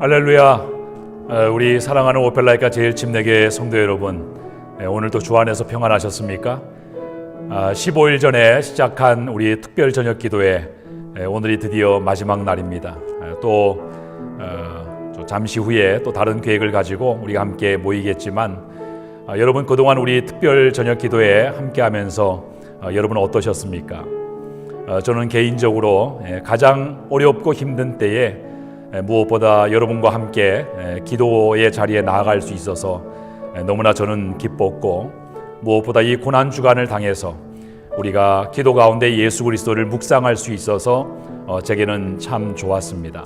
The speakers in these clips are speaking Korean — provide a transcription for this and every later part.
할렐루야. 우리 사랑하는 오펠라이카 제일침례교회 성도 여러분, 오늘도 주 안에서 평안하셨습니까? 15일 전에 시작한 우리 특별 저녁 기도회, 오늘이 드디어 마지막 날입니다. 또 잠시 후에 또 다른 계획을 가지고 우리가 함께 모이겠지만, 여러분 그동안 우리 특별 저녁 기도회 함께 하면서 여러분 어떠셨습니까? 저는 개인적으로 가장 어렵고 힘든 때에 무엇보다 여러분과 함께 기도의 자리에 나아갈 수 있어서 너무나 저는 기뻤고, 무엇보다 이 고난주간을 당해서 우리가 기도 가운데 예수 그리스도를 묵상할 수 있어서 제게는 참 좋았습니다.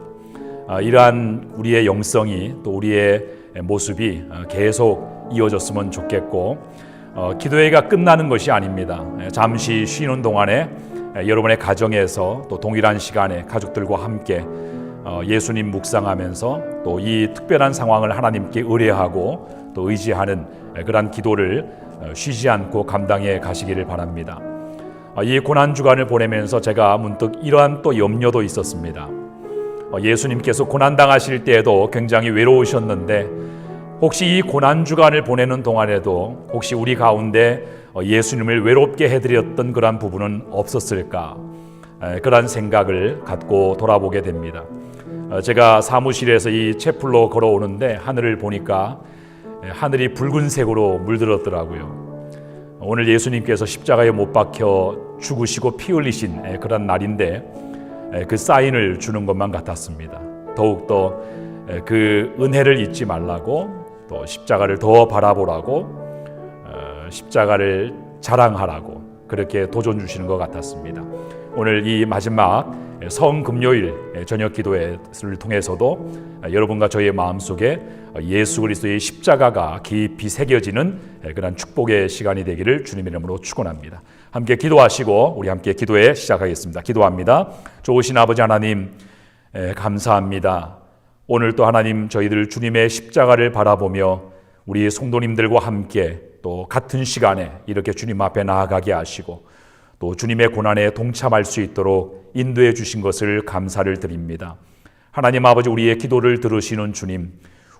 이러한 우리의 영성이 또 우리의 모습이 계속 이어졌으면 좋겠고, 기도회가 끝나는 것이 아닙니다. 잠시 쉬는 동안에 여러분의 가정에서 또 동일한 시간에 가족들과 함께 예수님 묵상하면서 또 이 특별한 상황을 하나님께 의뢰하고 또 의지하는 그러한 기도를 쉬지 않고 감당해 가시기를 바랍니다. 이 고난주간을 보내면서 제가 문득 이러한 또 염려도 있었습니다. 예수님께서 고난당하실 때에도 굉장히 외로우셨는데, 혹시 이 고난주간을 보내는 동안에도 혹시 우리 가운데 예수님을 외롭게 해드렸던 그러한 부분은 없었을까? 그러한 생각을 갖고 돌아보게 됩니다. 제가 사무실에서 이 채플로 걸어오는데 하늘을 보니까 하늘이 붉은색으로 물들었더라고요. 오늘 예수님께서 십자가에 못 박혀 죽으시고 피 흘리신 그런 날인데 그 사인을 주는 것만 같았습니다. 더욱더 그 은혜를 잊지 말라고, 또 십자가를 더 바라보라고, 십자가를 자랑하라고 그렇게 도전 주시는 것 같았습니다. 오늘 이 마지막 성금요일 저녁 기도회를 통해서도 여러분과 저희의 마음속에 예수 그리스도의 십자가가 깊이 새겨지는 그런 축복의 시간이 되기를 주님의 이름으로 축원합니다. 함께 기도하시고 우리 함께 기도회 시작하겠습니다. 기도합니다. 좋으신 아버지 하나님, 감사합니다. 오늘 또 하나님, 저희들 주님의 십자가를 바라보며 우리 성도님들과 함께 또 같은 시간에 이렇게 주님 앞에 나아가게 하시고 또 주님의 고난에 동참할 수 있도록 인도해 주신 것을 감사를 드립니다. 하나님 아버지, 우리의 기도를 들으시는 주님,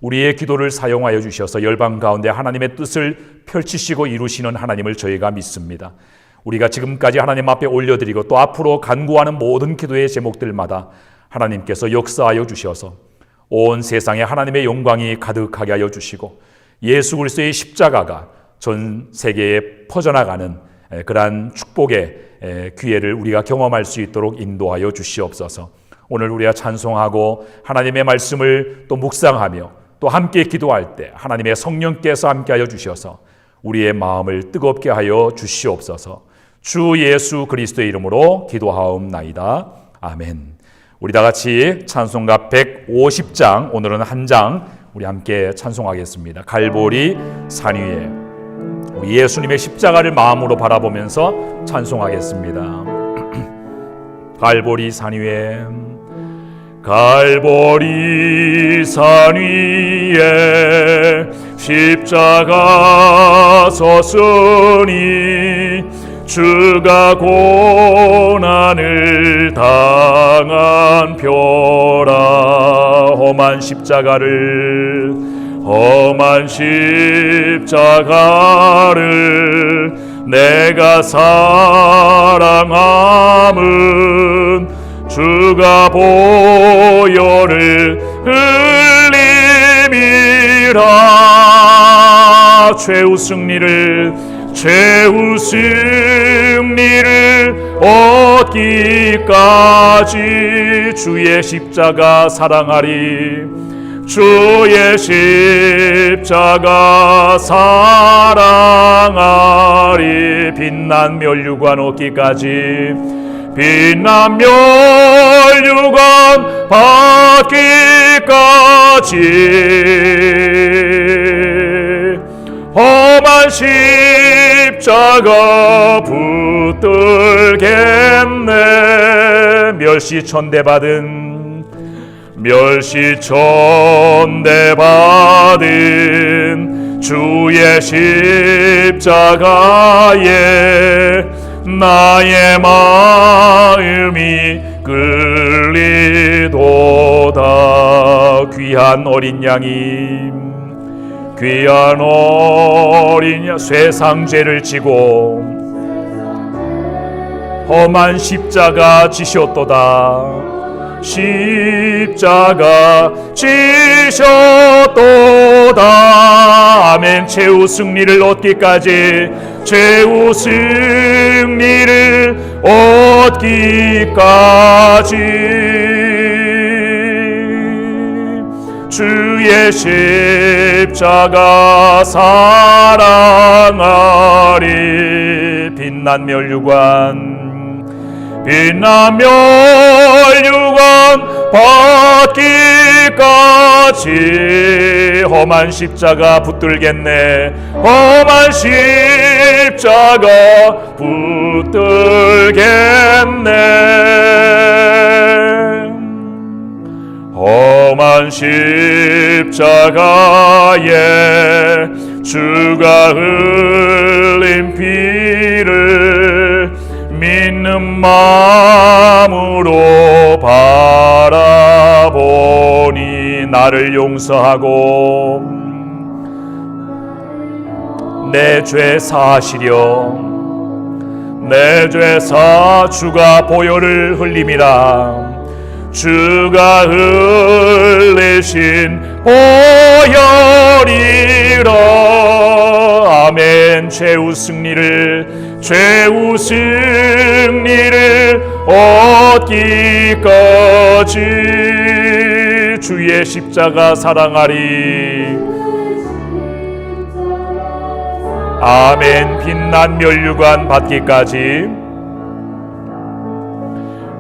우리의 기도를 사용하여 주셔서 열방 가운데 하나님의 뜻을 펼치시고 이루시는 하나님을 저희가 믿습니다. 우리가 지금까지 하나님 앞에 올려드리고 또 앞으로 간구하는 모든 기도의 제목들마다 하나님께서 역사하여 주셔서 온 세상에 하나님의 영광이 가득하게 하여 주시고 예수 그리스도의 십자가가 전 세계에 퍼져나가는 그러한 축복의 기회를 우리가 경험할 수 있도록 인도하여 주시옵소서. 오늘 우리가 찬송하고 하나님의 말씀을 또 묵상하며 또 함께 기도할 때 하나님의 성령께서 함께하여 주셔서 우리의 마음을 뜨겁게 하여 주시옵소서. 주 예수 그리스도의 이름으로 기도하옵나이다. 아멘. 우리 다 같이 찬송가 150장, 오늘은 한 장 우리 함께 찬송하겠습니다. 갈보리 산 위에. 우리 예수님의 십자가를 마음으로 바라보면서 찬송하겠습니다. 갈보리 산 위에, 갈보리 산 위에 십자가 섰으니 주가 고난을 당한 표라. 험한 십자가를 내가 사랑함은 주가 보혈을 흘림이라. 최후 승리를 얻기까지 주의 십자가 사랑하리. 주의 십자가 사랑하리. 빛난 멸류관 얻기까지, 빛난 멸류관 받기까지. 험한 십자가 붙들겠네. 멸시천대받은 주의 십자가에 나의 마음이 끌리도다. 귀한 어린 양이 귀한 어린 양 쇠상죄를 지고 험한 십자가 지셨도다. 십자가 지셨도다. 아멘. 최후 승리를 얻기까지, 최후 승리를 얻기까지 주의 십자가 사랑하리. 빛난 면류관 빛난 면류관 받기까지 험한 십자가 붙들겠네. 험한 십자가 붙들겠네. 험한 십자가에 주가 흘린 피를 믿는 마음으로 바라보니 나를 용서하고 내 죄 사하시려. 내 죄 사 주가 보혈을 흘림이라. 주가 흘리신 보혈이라. 아멘. 최후 승리를 얻기까지 주의 십자가 사랑하리. 아멘. 빛난 면류관 받기까지,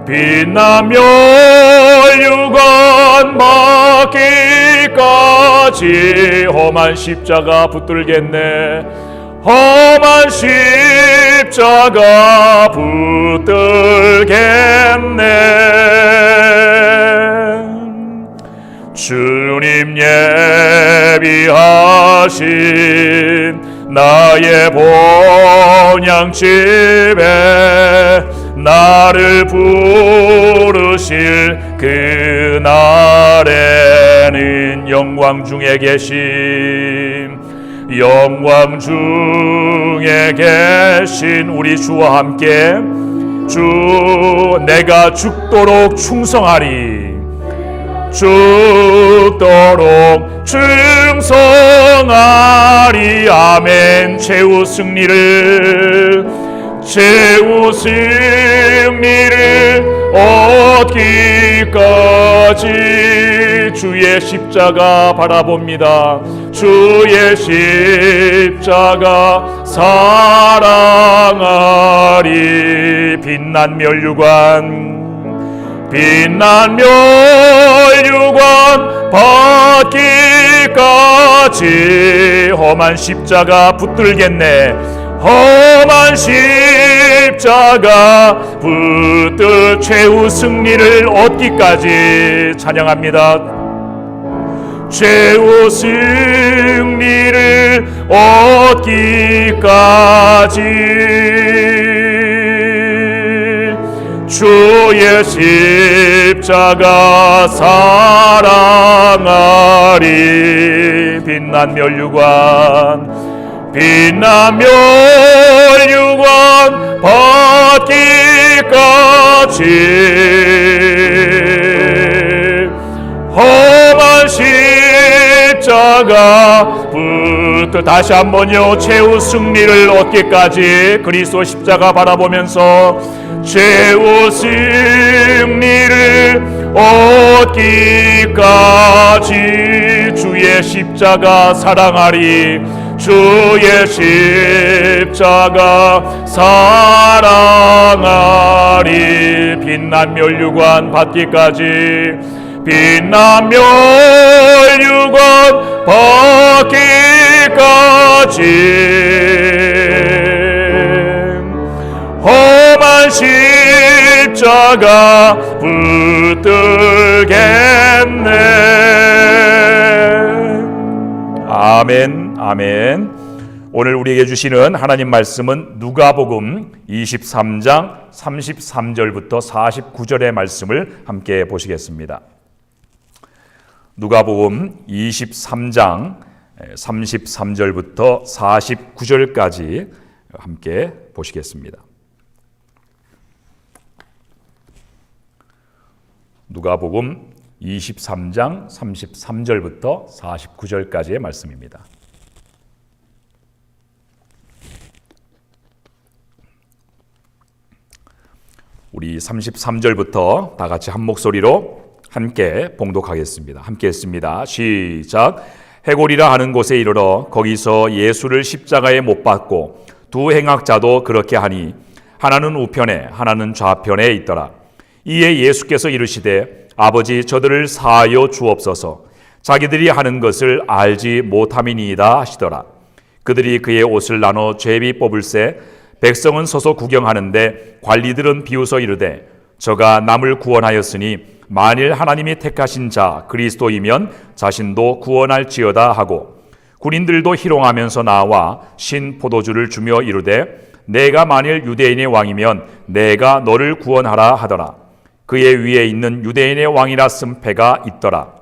빛난 면류관 받기까지 험한 십자가 붙들겠네. 험한 십자가 붙들겠네. 주님 예비하신 나의 본향집에 나를 부르실 그날에는 영광 중에 계신, 영광 중에 계신 우리 주와 함께 주 내가 죽도록 충성하리. 죽도록 충성하리. 아멘. 최후 승리를 얻기까지 주의 십자가 바라봅니다. 주의 십자가 사랑하리. 빛난 면류관 받기까지 험한 십자가 붙들겠네. 험한 십자가 붙들 최후 승리를 얻기까지 찬양합니다. 최후 승리를 얻기까지 주의 십자가 사랑하리. 빛난 면류관 받기까지 험한 십자가 붙들 다시 한번요. 최후 승리를 얻기까지 그리스도 십자가 바라보면서 최후 승리를 얻기까지 주의 십자가 사랑하리. 주의 십자가 사랑하리. 빛난 면류관 받기까지, 빛난 면류관 받기까지 험한 십자가 붙들겠네. 아멘. 아멘. 오늘 우리에게 주시는 하나님 말씀은 누가복음 23장 33절부터 49절의 말씀을 함께 보시겠습니다. 누가복음 23장 33절부터 49절까지 함께 보시겠습니다. 누가복음 23장 33절부터 49절까지의 말씀입니다. 우리 33절부터 다 같이 한 목소리로 함께 봉독하겠습니다. 함께 했습니다. 시작. 해골이라 하는 곳에 이르러 거기서 예수를 십자가에 못 박고 두 행악자도 그렇게 하니 하나는 우편에 하나는 좌편에 있더라. 이에 예수께서 이르시되 아버지 저들을 사하여 주옵소서. 자기들이 하는 것을 알지 못함이니이다 하시더라. 그들이 그의 옷을 나눠 죄비 뽑을새 백성은 서서 구경하는데 관리들은 비웃어 이르되 저가 남을 구원하였으니 만일 하나님이 택하신 자 그리스도이면 자신도 구원할지어다 하고 군인들도 희롱하면서 나와 신 포도주를 주며 이르되 내가 만일 유대인의 왕이면 내가 너를 구원하라 하더라. 그의 위에 있는 유대인의 왕이라 쓴 패가 있더라.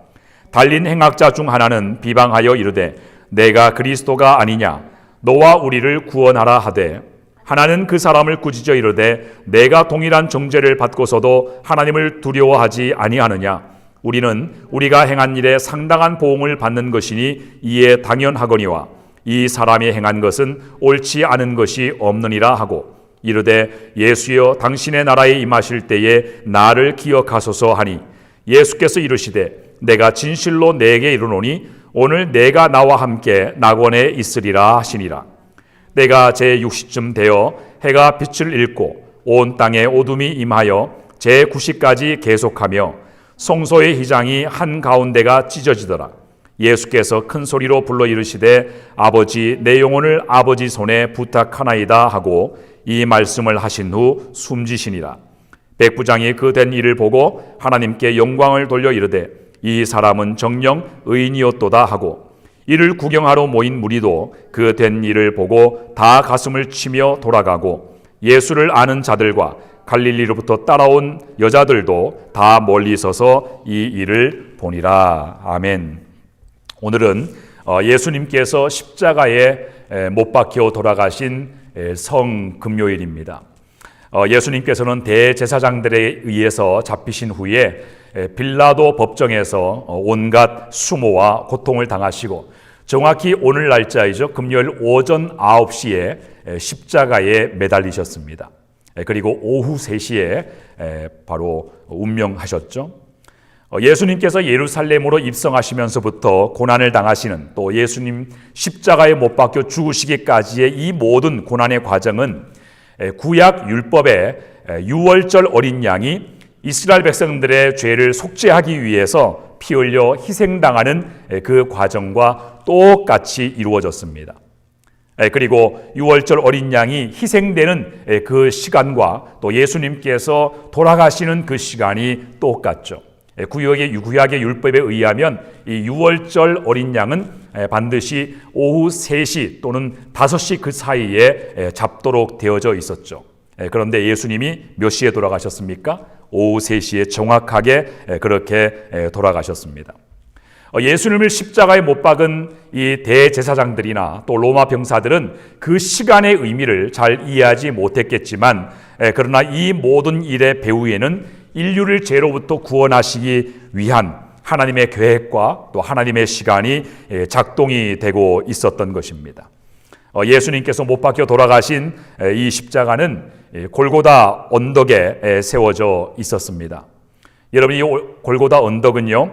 달린 행악자 중 하나는 비방하여 이르되 내가 그리스도가 아니냐 너와 우리를 구원하라 하되 하나는 그 사람을 꾸짖어 이르되 내가 동일한 정죄를 받고서도 하나님을 두려워하지 아니하느냐 우리는 우리가 행한 일에 상당한 보응을 받는 것이니 이에 당연하거니와 이 사람이 행한 것은 옳지 않은 것이 없느니라 하고 이르되 예수여 당신의 나라에 임하실 때에 나를 기억하소서 하니 예수께서 이르시되 내가 진실로 내게 이르노니 오늘 내가 나와 함께 낙원에 있으리라 하시니라. 내가 제6시쯤 되어 해가 빛을 잃고 온 땅에 어둠이 임하여 제9시까지 계속하며 성소의 휘장이 한가운데가 찢어지더라. 예수께서 큰 소리로 불러 이르시되 아버지 내 영혼을 아버지 손에 부탁하나이다 하고 이 말씀을 하신 후 숨지시니라. 백부장이 그 된 일을 보고 하나님께 영광을 돌려 이르되 이 사람은 정녕 의인이었도다 하고 이를 구경하러 모인 무리도 그 된 일을 보고 다 가슴을 치며 돌아가고 예수를 아는 자들과 갈릴리로부터 따라온 여자들도 다 멀리 서서 이 일을 보니라. 아멘. 오늘은 예수님께서 십자가에 못 박혀 돌아가신 성금요일입니다. 예수님께서는 대제사장들에 의해서 잡히신 후에 빌라도 법정에서 온갖 수모와 고통을 당하시고 정확히 오늘 날짜이죠. 금요일 오전 9시에 십자가에 매달리셨습니다. 그리고 오후 3시에 바로 운명하셨죠. 예수님께서 예루살렘으로 입성하시면서부터 고난을 당하시는 또 예수님 십자가에 못 박혀 죽으시기까지의 이 모든 고난의 과정은 구약 율법의 유월절 어린 양이 이스라엘 백성들의 죄를 속죄하기 위해서 피 흘려 희생당하는 그 과정과 똑같이 이루어졌습니다. 그리고 유월절 어린 양이 희생되는 그 시간과 또 예수님께서 돌아가시는 그 시간이 똑같죠. 구약의 율법에 의하면 이 유월절 어린 양은 반드시 오후 3시 또는 5시 그 사이에 잡도록 되어져 있었죠. 그런데 예수님이 몇 시에 돌아가셨습니까? 오후 3시에 정확하게 그렇게 돌아가셨습니다. 예수님을 십자가에 못 박은 이 대제사장들이나 또 로마 병사들은 그 시간의 의미를 잘 이해하지 못했겠지만 그러나 이 모든 일의 배후에는 인류를 죄로부터 구원하시기 위한 하나님의 계획과 또 하나님의 시간이 작동이 되고 있었던 것입니다. 예수님께서 못 박혀 돌아가신 이 십자가는 골고다 언덕에 세워져 있었습니다. 여러분, 이 골고다 언덕은요,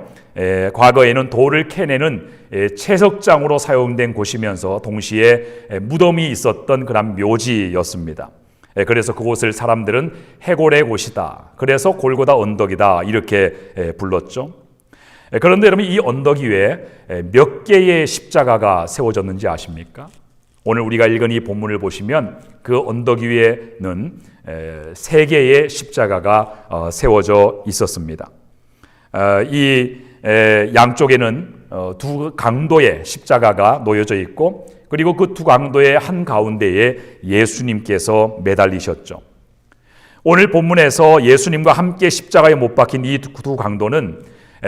과거에는 돌을 캐내는 채석장으로 사용된 곳이면서 동시에 무덤이 있었던 그런 묘지였습니다. 그래서 그곳을 사람들은 해골의 곳이다, 그래서 골고다 언덕이다 이렇게 불렀죠. 그런데 여러분, 이 언덕 위에 몇 개의 십자가가 세워졌는지 아십니까? 오늘 우리가 읽은 이 본문을 보시면 그 언덕 위에는 3개의 십자가가 세워져 있었습니다. 이 양쪽에는 두 강도의 십자가가 놓여져 있고, 그리고 그 두 강도의 한 가운데에 예수님께서 매달리셨죠. 오늘 본문에서 예수님과 함께 십자가에 못 박힌 이 두 강도는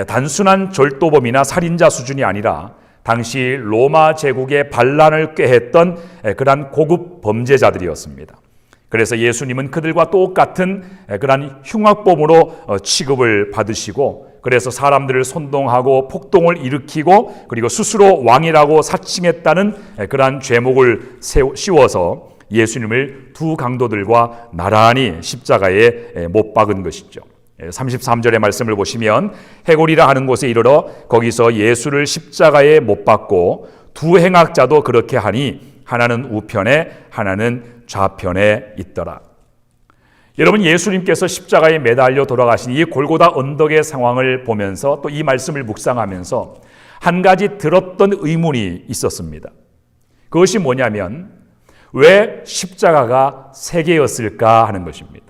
단순한 절도범이나 살인자 수준이 아니라 당시 로마 제국의 반란을 꾀했던 그러한 고급 범죄자들이었습니다. 그래서 예수님은 그들과 똑같은 그러한 흉악범으로 취급을 받으시고, 그래서 사람들을 선동하고 폭동을 일으키고 그리고 스스로 왕이라고 사칭했다는 그러한 죄목을 씌워서 예수님을 두 강도들과 나란히 십자가에 못 박은 것이죠. 33절의 말씀을 보시면 해골이라 하는 곳에 이르러 거기서 예수를 십자가에 못 박고 두 행악자도 그렇게 하니 하나는 우편에 하나는 좌편에 있더라. 여러분, 예수님께서 십자가에 매달려 돌아가신 이 골고다 언덕의 상황을 보면서 또 이 말씀을 묵상하면서 한 가지 들었던 의문이 있었습니다. 그것이 뭐냐면 왜 십자가가 세 개였을까 하는 것입니다.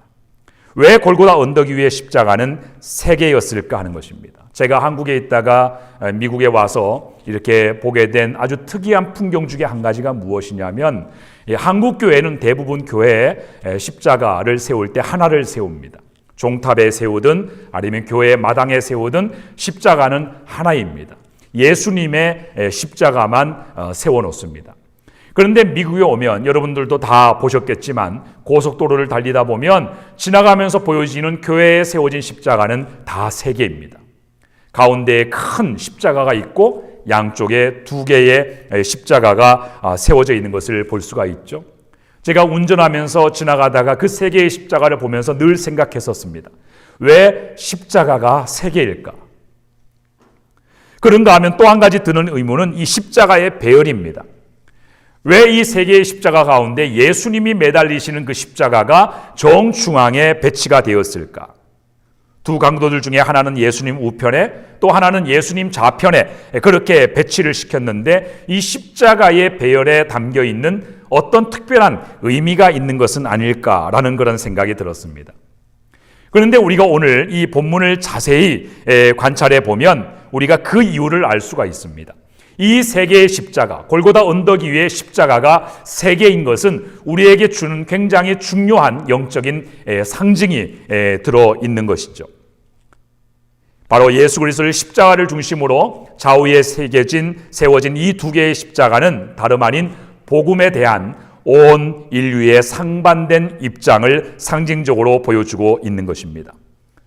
왜 골고다 언덕 위에 십자가는 세 개였을까 하는 것입니다. 제가 한국에 있다가 미국에 와서 이렇게 보게 된 아주 특이한 풍경 중에 한 가지가 무엇이냐면, 한국 교회는 대부분 교회에 십자가를 세울 때 하나를 세웁니다. 종탑에 세우든 아니면 교회 마당에 세우든 십자가는 하나입니다. 예수님의 십자가만 세워놓습니다. 그런데 미국에 오면 여러분들도 다 보셨겠지만 고속도로를 달리다 보면 지나가면서 보여지는 교회에 세워진 십자가는 다 세 개입니다. 가운데에 큰 십자가가 있고 양쪽에 두 개의 십자가가 세워져 있는 것을 볼 수가 있죠. 제가 운전하면서 지나가다가 그 세 개의 십자가를 보면서 늘 생각했었습니다. 왜 십자가가 세 개일까? 그런가 하면 또 한 가지 드는 의문은 이 십자가의 배열입니다. 왜 이 세 개의 십자가 가운데 예수님이 매달리시는 그 십자가가 정중앙에 배치가 되었을까? 두 강도들 중에 하나는 예수님 우편에 또 하나는 예수님 좌편에 그렇게 배치를 시켰는데, 이 십자가의 배열에 담겨 있는 어떤 특별한 의미가 있는 것은 아닐까라는 그런 생각이 들었습니다. 그런데 우리가 오늘 이 본문을 자세히 관찰해 보면 우리가 그 이유를 알 수가 있습니다. 이 세 개의 십자가, 골고다 언덕 위에 십자가가 세 개인 것은 우리에게 주는 굉장히 중요한 영적인 상징이 들어있는 것이죠. 바로 예수 그리스도의 십자가를 중심으로 좌우에 세워진 이 두 개의 십자가는 다름 아닌 복음에 대한 온 인류의 상반된 입장을 상징적으로 보여주고 있는 것입니다.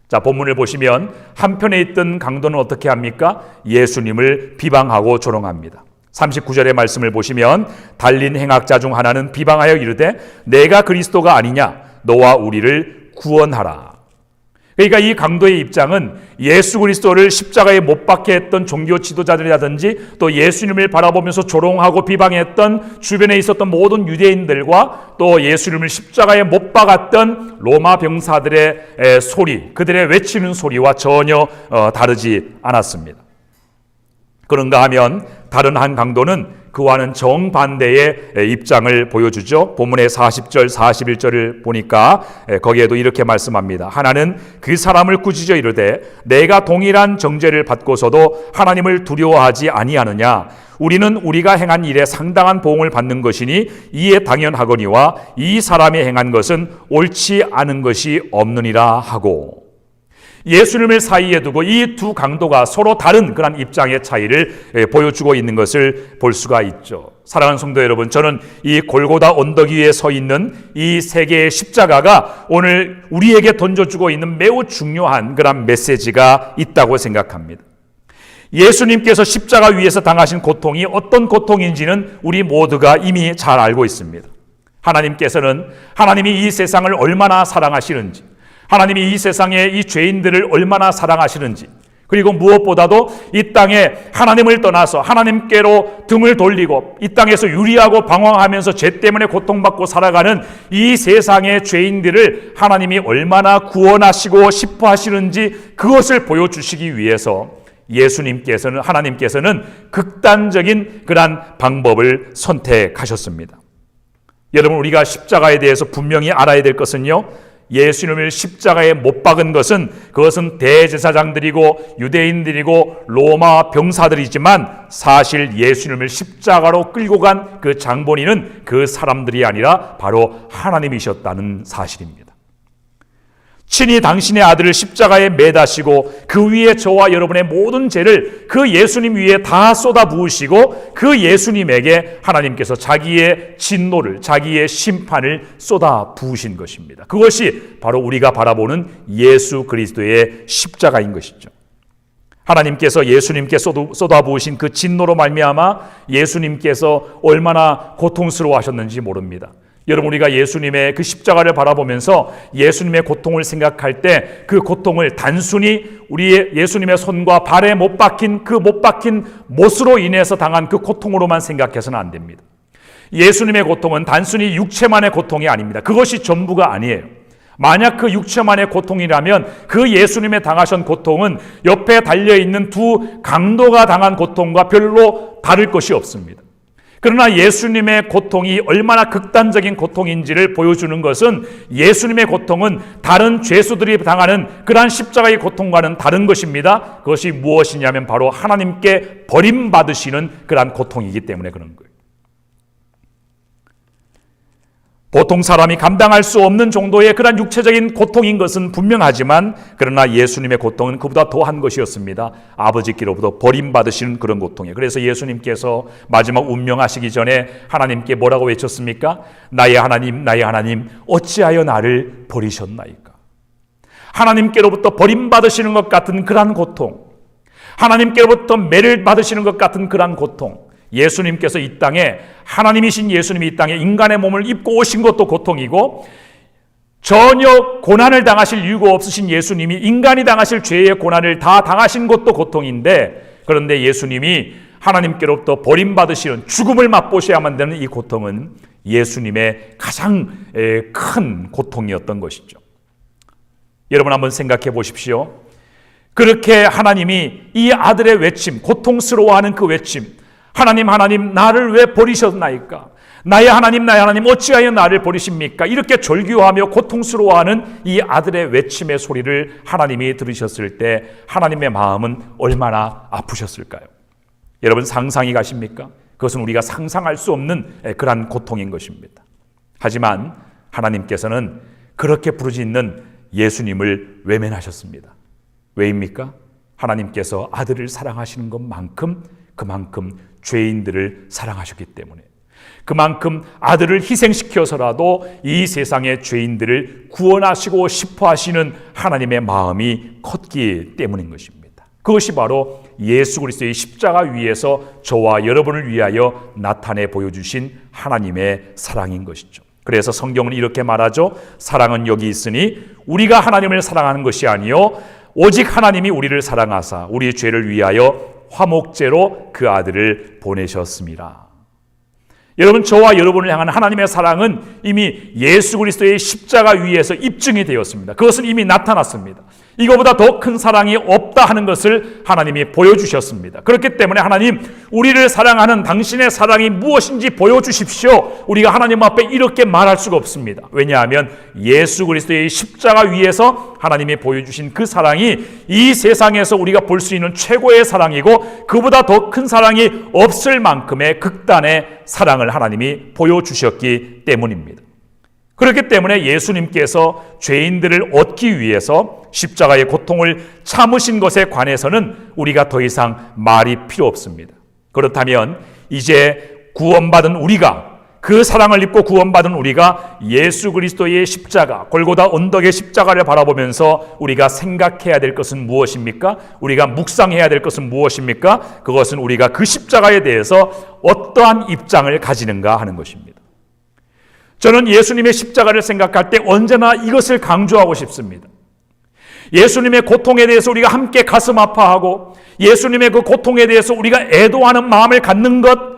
자, 본문을 보시면 한편에 있던 강도는 어떻게 합니까? 예수님을 비방하고 조롱합니다. 39절의 말씀을 보시면 달린 행악자 중 하나는 비방하여 이르되 내가 그리스도가 아니냐? 너와 우리를 구원하라. 그러니까 이 강도의 입장은 예수 그리스도를 십자가에 못 박게 했던 종교 지도자들이라든지 또 예수님을 바라보면서 조롱하고 비방했던 주변에 있었던 모든 유대인들과 또 예수님을 십자가에 못 박았던 로마 병사들의 소리, 그들의 외치는 소리와 전혀 다르지 않았습니다. 그런가 하면 다른 한 강도는 그와는 정반대의 입장을 보여주죠. 본문의 40절, 41절을 보니까 거기에도 이렇게 말씀합니다. 하나는 그 사람을 꾸짖어 이르되 내가 동일한 정죄를 받고서도 하나님을 두려워하지 아니하느냐? 우리는 우리가 행한 일에 상당한 보응을 받는 것이니 이에 당연하거니와 이 사람이 행한 것은 옳지 않은 것이 없느니라 하고, 예수님을 사이에 두고 이 두 강도가 서로 다른 그런 입장의 차이를 보여주고 있는 것을 볼 수가 있죠. 사랑하는 성도 여러분, 저는 이 골고다 언덕 위에 서 있는 이 세 개의 십자가가 오늘 우리에게 던져주고 있는 매우 중요한 그런 메시지가 있다고 생각합니다. 예수님께서 십자가 위에서 당하신 고통이 어떤 고통인지는 우리 모두가 이미 잘 알고 있습니다. 하나님이 이 세상을 얼마나 사랑하시는지, 하나님이 이 세상에 이 죄인들을 얼마나 사랑하시는지, 그리고 무엇보다도 이 땅에 하나님을 떠나서 하나님께로 등을 돌리고 이 땅에서 유리하고 방황하면서 죄 때문에 고통받고 살아가는 이 세상의 죄인들을 하나님이 얼마나 구원하시고 싶어 하시는지 그것을 보여주시기 위해서 하나님께서는 극단적인 그러한 방법을 선택하셨습니다. 여러분, 우리가 십자가에 대해서 분명히 알아야 될 것은요, 예수님을 십자가에 못 박은 그것은 대제사장들이고 유대인들이고 로마 병사들이지만 사실 예수님을 십자가로 끌고 간 그 장본인은 그 사람들이 아니라 바로 하나님이셨다는 사실입니다. 친히 당신의 아들을 십자가에 매다시고 그 위에 저와 여러분의 모든 죄를 그 예수님 위에 다 쏟아 부으시고 그 예수님에게 하나님께서 자기의 진노를, 자기의 심판을 쏟아 부으신 것입니다. 그것이 바로 우리가 바라보는 예수 그리스도의 십자가인 것이죠. 하나님께서 예수님께 쏟아 부으신 그 진노로 말미암아 예수님께서 얼마나 고통스러워하셨는지 모릅니다. 여러분, 우리가 예수님의 그 십자가를 바라보면서 예수님의 고통을 생각할 때 그 고통을 단순히 우리의 예수님의 손과 발에 못 박힌 그 못 박힌 못으로 인해서 당한 그 고통으로만 생각해서는 안 됩니다. 예수님의 고통은 단순히 육체만의 고통이 아닙니다. 그것이 전부가 아니에요. 만약 그 육체만의 고통이라면 그 예수님의 당하신 고통은 옆에 달려있는 두 강도가 당한 고통과 별로 다를 것이 없습니다. 그러나 예수님의 고통이 얼마나 극단적인 고통인지를 보여주는 것은 예수님의 고통은 다른 죄수들이 당하는 그러한 십자가의 고통과는 다른 것입니다. 그것이 무엇이냐면 바로 하나님께 버림받으시는 그러한 고통이기 때문에 그런 거예요. 보통 사람이 감당할 수 없는 정도의 그런 육체적인 고통인 것은 분명하지만 그러나 예수님의 고통은 그보다 더한 것이었습니다. 아버지께로부터 버림받으시는 그런 고통이에요. 그래서 예수님께서 마지막 운명하시기 전에 하나님께 뭐라고 외쳤습니까? 나의 하나님, 나의 하나님, 어찌하여 나를 버리셨나이까? 하나님께로부터 버림받으시는 것 같은 그런 고통, 하나님께로부터 매를 받으시는 것 같은 그런 고통, 예수님께서 이 땅에, 하나님이신 예수님이 이 땅에 인간의 몸을 입고 오신 것도 고통이고 전혀 고난을 당하실 이유가 없으신 예수님이 인간이 당하실 죄의 고난을 다 당하신 것도 고통인데, 그런데 예수님이 하나님께로부터 버림받으시는 죽음을 맛보셔야만 되는 이 고통은 예수님의 가장 큰 고통이었던 것이죠. 여러분 한번 생각해 보십시오. 그렇게 하나님이 이 아들의 외침, 고통스러워하는 그 외침, 하나님, 하나님, 나를 왜 버리셨나이까? 나의 하나님, 나의 하나님, 어찌하여 나를 버리십니까? 이렇게 절규하며 고통스러워하는 이 아들의 외침의 소리를 하나님이 들으셨을 때 하나님의 마음은 얼마나 아프셨을까요? 여러분 상상이 가십니까? 그것은 우리가 상상할 수 없는 그러한 고통인 것입니다. 하지만 하나님께서는 그렇게 부르짖는 예수님을 외면하셨습니다. 왜입니까? 하나님께서 아들을 사랑하시는 것만큼 그만큼 죄인들을 사랑하셨기 때문에, 그만큼 아들을 희생시켜서라도 이 세상의 죄인들을 구원하시고 싶어 하시는 하나님의 마음이 컸기 때문인 것입니다. 그것이 바로 예수 그리스도의 십자가 위에서 저와 여러분을 위하여 나타내 보여주신 하나님의 사랑인 것이죠. 그래서 성경은 이렇게 말하죠. 사랑은 여기 있으니 우리가 하나님을 사랑하는 것이 아니요 오직 하나님이 우리를 사랑하사 우리의 죄를 위하여 화목제로 그 아들을 보내셨습니다. 여러분, 저와 여러분을 향한 하나님의 사랑은 이미 예수 그리스도의 십자가 위에서 입증이 되었습니다. 그것은 이미 나타났습니다. 이거보다 더 큰 사랑이 없다 하는 것을 하나님이 보여주셨습니다. 그렇기 때문에 하나님, 우리를 사랑하는 당신의 사랑이 무엇인지 보여주십시오. 우리가 하나님 앞에 이렇게 말할 수가 없습니다. 왜냐하면 예수 그리스도의 십자가 위에서 하나님이 보여주신 그 사랑이 이 세상에서 우리가 볼 수 있는 최고의 사랑이고 그보다 더 큰 사랑이 없을 만큼의 극단의 사랑을 하나님이 보여주셨기 때문입니다. 그렇기 때문에 예수님께서 죄인들을 얻기 위해서 십자가의 고통을 참으신 것에 관해서는 우리가 더 이상 말이 필요 없습니다. 그렇다면 이제 구원받은 우리가, 그 사랑을 입고 구원받은 우리가 예수 그리스도의 십자가, 골고다 언덕의 십자가를 바라보면서 우리가 생각해야 될 것은 무엇입니까? 우리가 묵상해야 될 것은 무엇입니까? 그것은 우리가 그 십자가에 대해서 어떠한 입장을 가지는가 하는 것입니다. 저는 예수님의 십자가를 생각할 때 언제나 이것을 강조하고 싶습니다. 예수님의 고통에 대해서 우리가 함께 가슴 아파하고 예수님의 그 고통에 대해서 우리가 애도하는 마음을 갖는 것,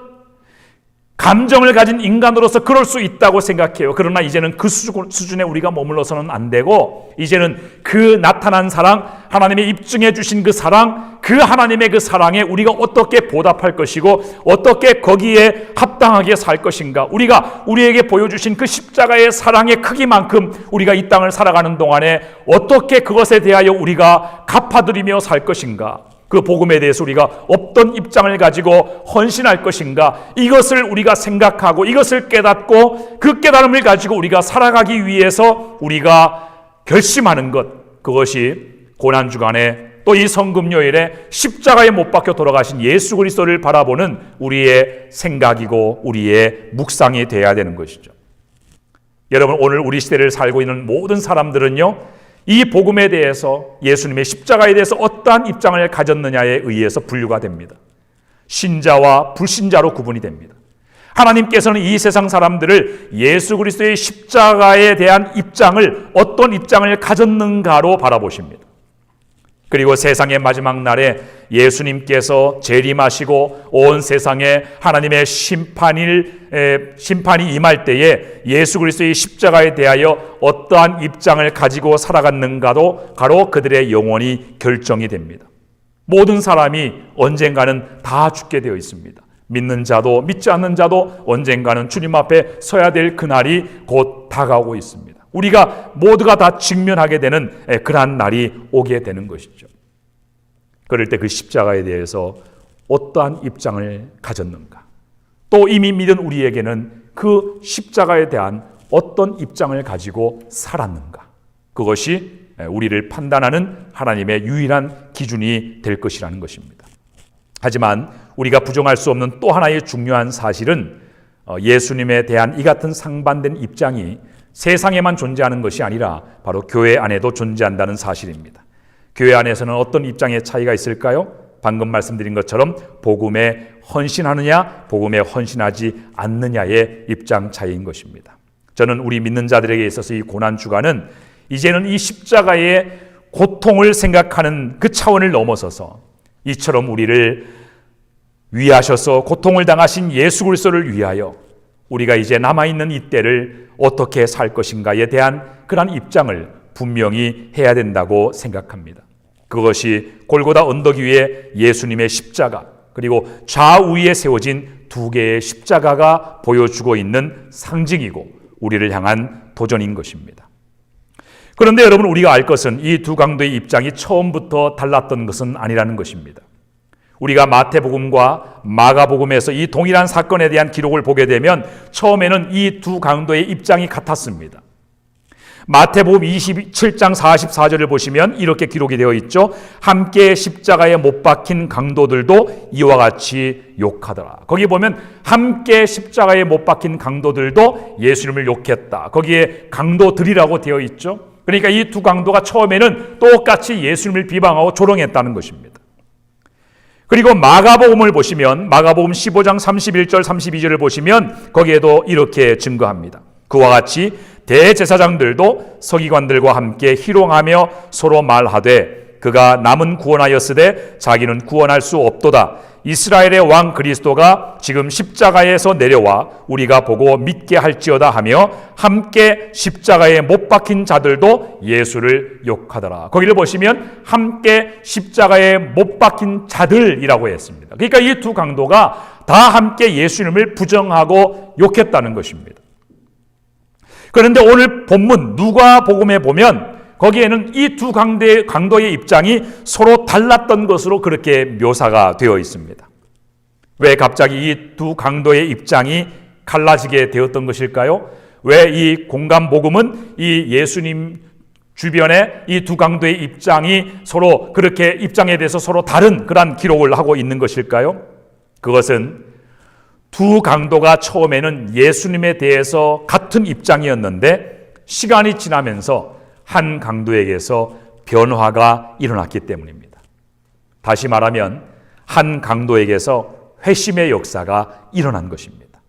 감정을 가진 인간으로서 그럴 수 있다고 생각해요. 그러나 이제는 그 수준에 우리가 머물러서는 안 되고, 이제는 그 나타난 사랑, 하나님이 입증해 주신 그 사랑, 그 하나님의 그 사랑에 우리가 어떻게 보답할 것이고 어떻게 거기에 합당하게 살 것인가, 우리가 우리에게 보여주신 그 십자가의 사랑의 크기만큼 우리가 이 땅을 살아가는 동안에 어떻게 그것에 대하여 우리가 갚아드리며 살 것인가, 그 복음에 대해서 우리가 어떤 입장을 가지고 헌신할 것인가, 이것을 우리가 생각하고 이것을 깨닫고 그 깨달음을 가지고 우리가 살아가기 위해서 우리가 결심하는 것, 그것이 고난주간에 또 이 성금요일에 십자가에 못 박혀 돌아가신 예수 그리스도를 바라보는 우리의 생각이고 우리의 묵상이 되어야 되는 것이죠. 여러분, 오늘 우리 시대를 살고 있는 모든 사람들은요, 이 복음에 대해서, 예수님의 십자가에 대해서 어떠한 입장을 가졌느냐에 의해서 분류가 됩니다. 신자와 불신자로 구분이 됩니다. 하나님께서는 이 세상 사람들을 예수 그리스도의 십자가에 대한 입장을, 어떤 입장을 가졌는가로 바라보십니다. 그리고 세상의 마지막 날에 예수님께서 재림하시고 온 세상에 하나님의 심판이 임할 때에 예수 그리스도의 십자가에 대하여 어떠한 입장을 가지고 살아갔는가도 바로 그들의 영혼이 결정이 됩니다. 모든 사람이 언젠가는 다 죽게 되어 있습니다. 믿는 자도 믿지 않는 자도 언젠가는 주님 앞에 서야 될 그날이 곧 다가오고 있습니다. 우리가 모두가 다 직면하게 되는 그러한 날이 오게 되는 것이죠. 그럴 때 그 십자가에 대해서 어떠한 입장을 가졌는가, 또 이미 믿은 우리에게는 그 십자가에 대한 어떤 입장을 가지고 살았는가, 그것이 우리를 판단하는 하나님의 유일한 기준이 될 것이라는 것입니다. 하지만 우리가 부정할 수 없는 또 하나의 중요한 사실은 예수님에 대한 이 같은 상반된 입장이 세상에만 존재하는 것이 아니라 바로 교회 안에도 존재한다는 사실입니다. 교회 안에서는 어떤 입장의 차이가 있을까요? 방금 말씀드린 것처럼 복음에 헌신하느냐, 복음에 헌신하지 않느냐의 입장 차이인 것입니다. 저는 우리 믿는 자들에게 있어서 이 고난주간은 이제는 이 십자가의 고통을 생각하는 그 차원을 넘어서서 이처럼 우리를 위하셔서 고통을 당하신 예수 그리스도를 위하여 우리가 이제 남아있는 이 때를 어떻게 살 것인가에 대한 그런 입장을 분명히 해야 된다고 생각합니다. 그것이 골고다 언덕 위에 예수님의 십자가, 그리고 좌우에 세워진 두 개의 십자가가 보여주고 있는 상징이고 우리를 향한 도전인 것입니다. 그런데 여러분, 우리가 알 것은 이 두 강도의 입장이 처음부터 달랐던 것은 아니라는 것입니다. 우리가 마태복음과 마가복음에서 이 동일한 사건에 대한 기록을 보게 되면 처음에는 이 두 강도의 입장이 같았습니다. 마태복음 27장 44절을 보시면 이렇게 기록이 되어 있죠. 함께 십자가에 못 박힌 강도들도 이와 같이 욕하더라. 거기 보면 함께 십자가에 못 박힌 강도들도 예수님을 욕했다. 거기에 강도들이라고 되어 있죠. 그러니까 이 두 강도가 처음에는 똑같이 예수님을 비방하고 조롱했다는 것입니다. 그리고 마가복음을 보시면 마가복음 15장 31절 32절을 보시면 거기에도 이렇게 증거합니다. 그와 같이 대제사장들도 서기관들과 함께 희롱하며 서로 말하되 그가 남은 구원하였으되 자기는 구원할 수 없도다. 이스라엘의 왕 그리스도가 지금 십자가에서 내려와 우리가 보고 믿게 할지어다 하며 함께 십자가에 못 박힌 자들도 예수를 욕하더라. 거기를 보시면 함께 십자가에 못 박힌 자들이라고 했습니다. 그러니까 이 두 강도가 다 함께 예수님을 부정하고 욕했다는 것입니다. 그런데 오늘 본문 누가복음에 보면 거기에는 이 두 강도의 입장이 서로 달랐던 것으로 그렇게 묘사가 되어 있습니다. 왜 갑자기 이 두 강도의 입장이 갈라지게 되었던 것일까요? 왜 이 공간복음은 이 예수님 주변에 이 두 강도의 입장이 서로 그렇게 입장에 대해서 서로 다른 그런 기록을 하고 있는 것일까요? 그것은 두 강도가 처음에는 예수님에 대해서 같은 입장이었는데 시간이 지나면서 한 강도에게서 변화가 일어났기 때문입니다. 다시 말하면 한 강도에게서 회심의 역사가 일어난 것입니다.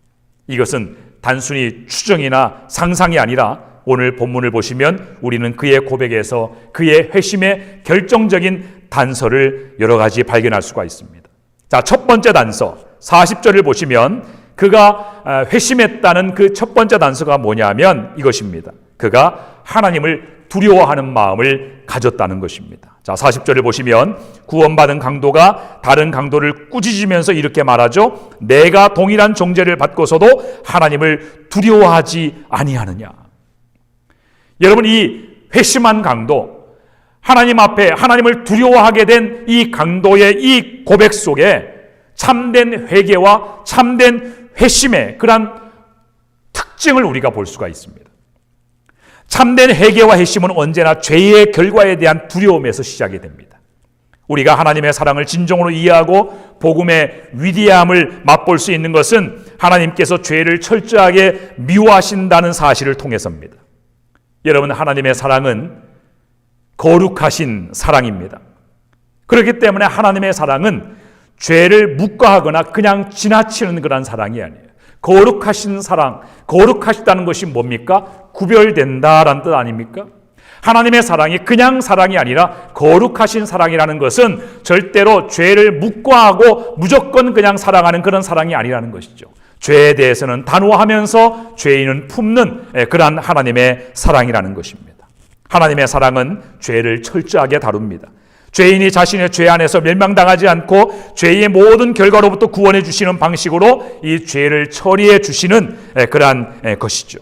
이것은 단순히 추정이나 상상이 아니라 오늘 본문을 보시면 우리는 그의 고백에서 그의 회심의 결정적인 단서를 여러 가지 발견할 수가 있습니다. 자, 첫 번째 단서 40절을 보시면 그가 회심했다는 그 첫 번째 단서가 뭐냐면 이것입니다. 그가 하나님을 두려워하는 마음을 가졌다는 것입니다. 자, 40절을 보시면 구원받은 강도가 다른 강도를 꾸짖으면서 이렇게 말하죠. 내가 동일한 정죄를 받고서도 하나님을 두려워하지 아니하느냐. 여러분, 이 회심한 강도, 하나님 앞에 하나님을 두려워하게 된 이 강도의 이 고백 속에 참된 회개와 참된 회심의 그런 특징을 우리가 볼 수가 있습니다. 참된 회개와 회심은 언제나 죄의 결과에 대한 두려움에서 시작이 됩니다. 우리가 하나님의 사랑을 진정으로 이해하고 복음의 위대함을 맛볼 수 있는 것은 하나님께서 죄를 철저하게 미워하신다는 사실을 통해서입니다. 여러분, 하나님의 사랑은 거룩하신 사랑입니다. 그렇기 때문에 하나님의 사랑은 죄를 묵과하거나 그냥 지나치는 그런 사랑이 아니에요. 거룩하신 사랑, 거룩하시다는 것이 뭡니까? 구별된다라는 뜻 아닙니까? 하나님의 사랑이 그냥 사랑이 아니라 거룩하신 사랑이라는 것은 절대로 죄를 묵과하고 무조건 그냥 사랑하는 그런 사랑이 아니라는 것이죠. 죄에 대해서는 단호하면서 죄인은 품는 그러한 하나님의 사랑이라는 것입니다. 하나님의 사랑은 죄를 철저하게 다룹니다. 죄인이 자신의 죄 안에서 멸망당하지 않고 죄의 모든 결과로부터 구원해 주시는 방식으로 이 죄를 처리해 주시는 그러한 것이죠.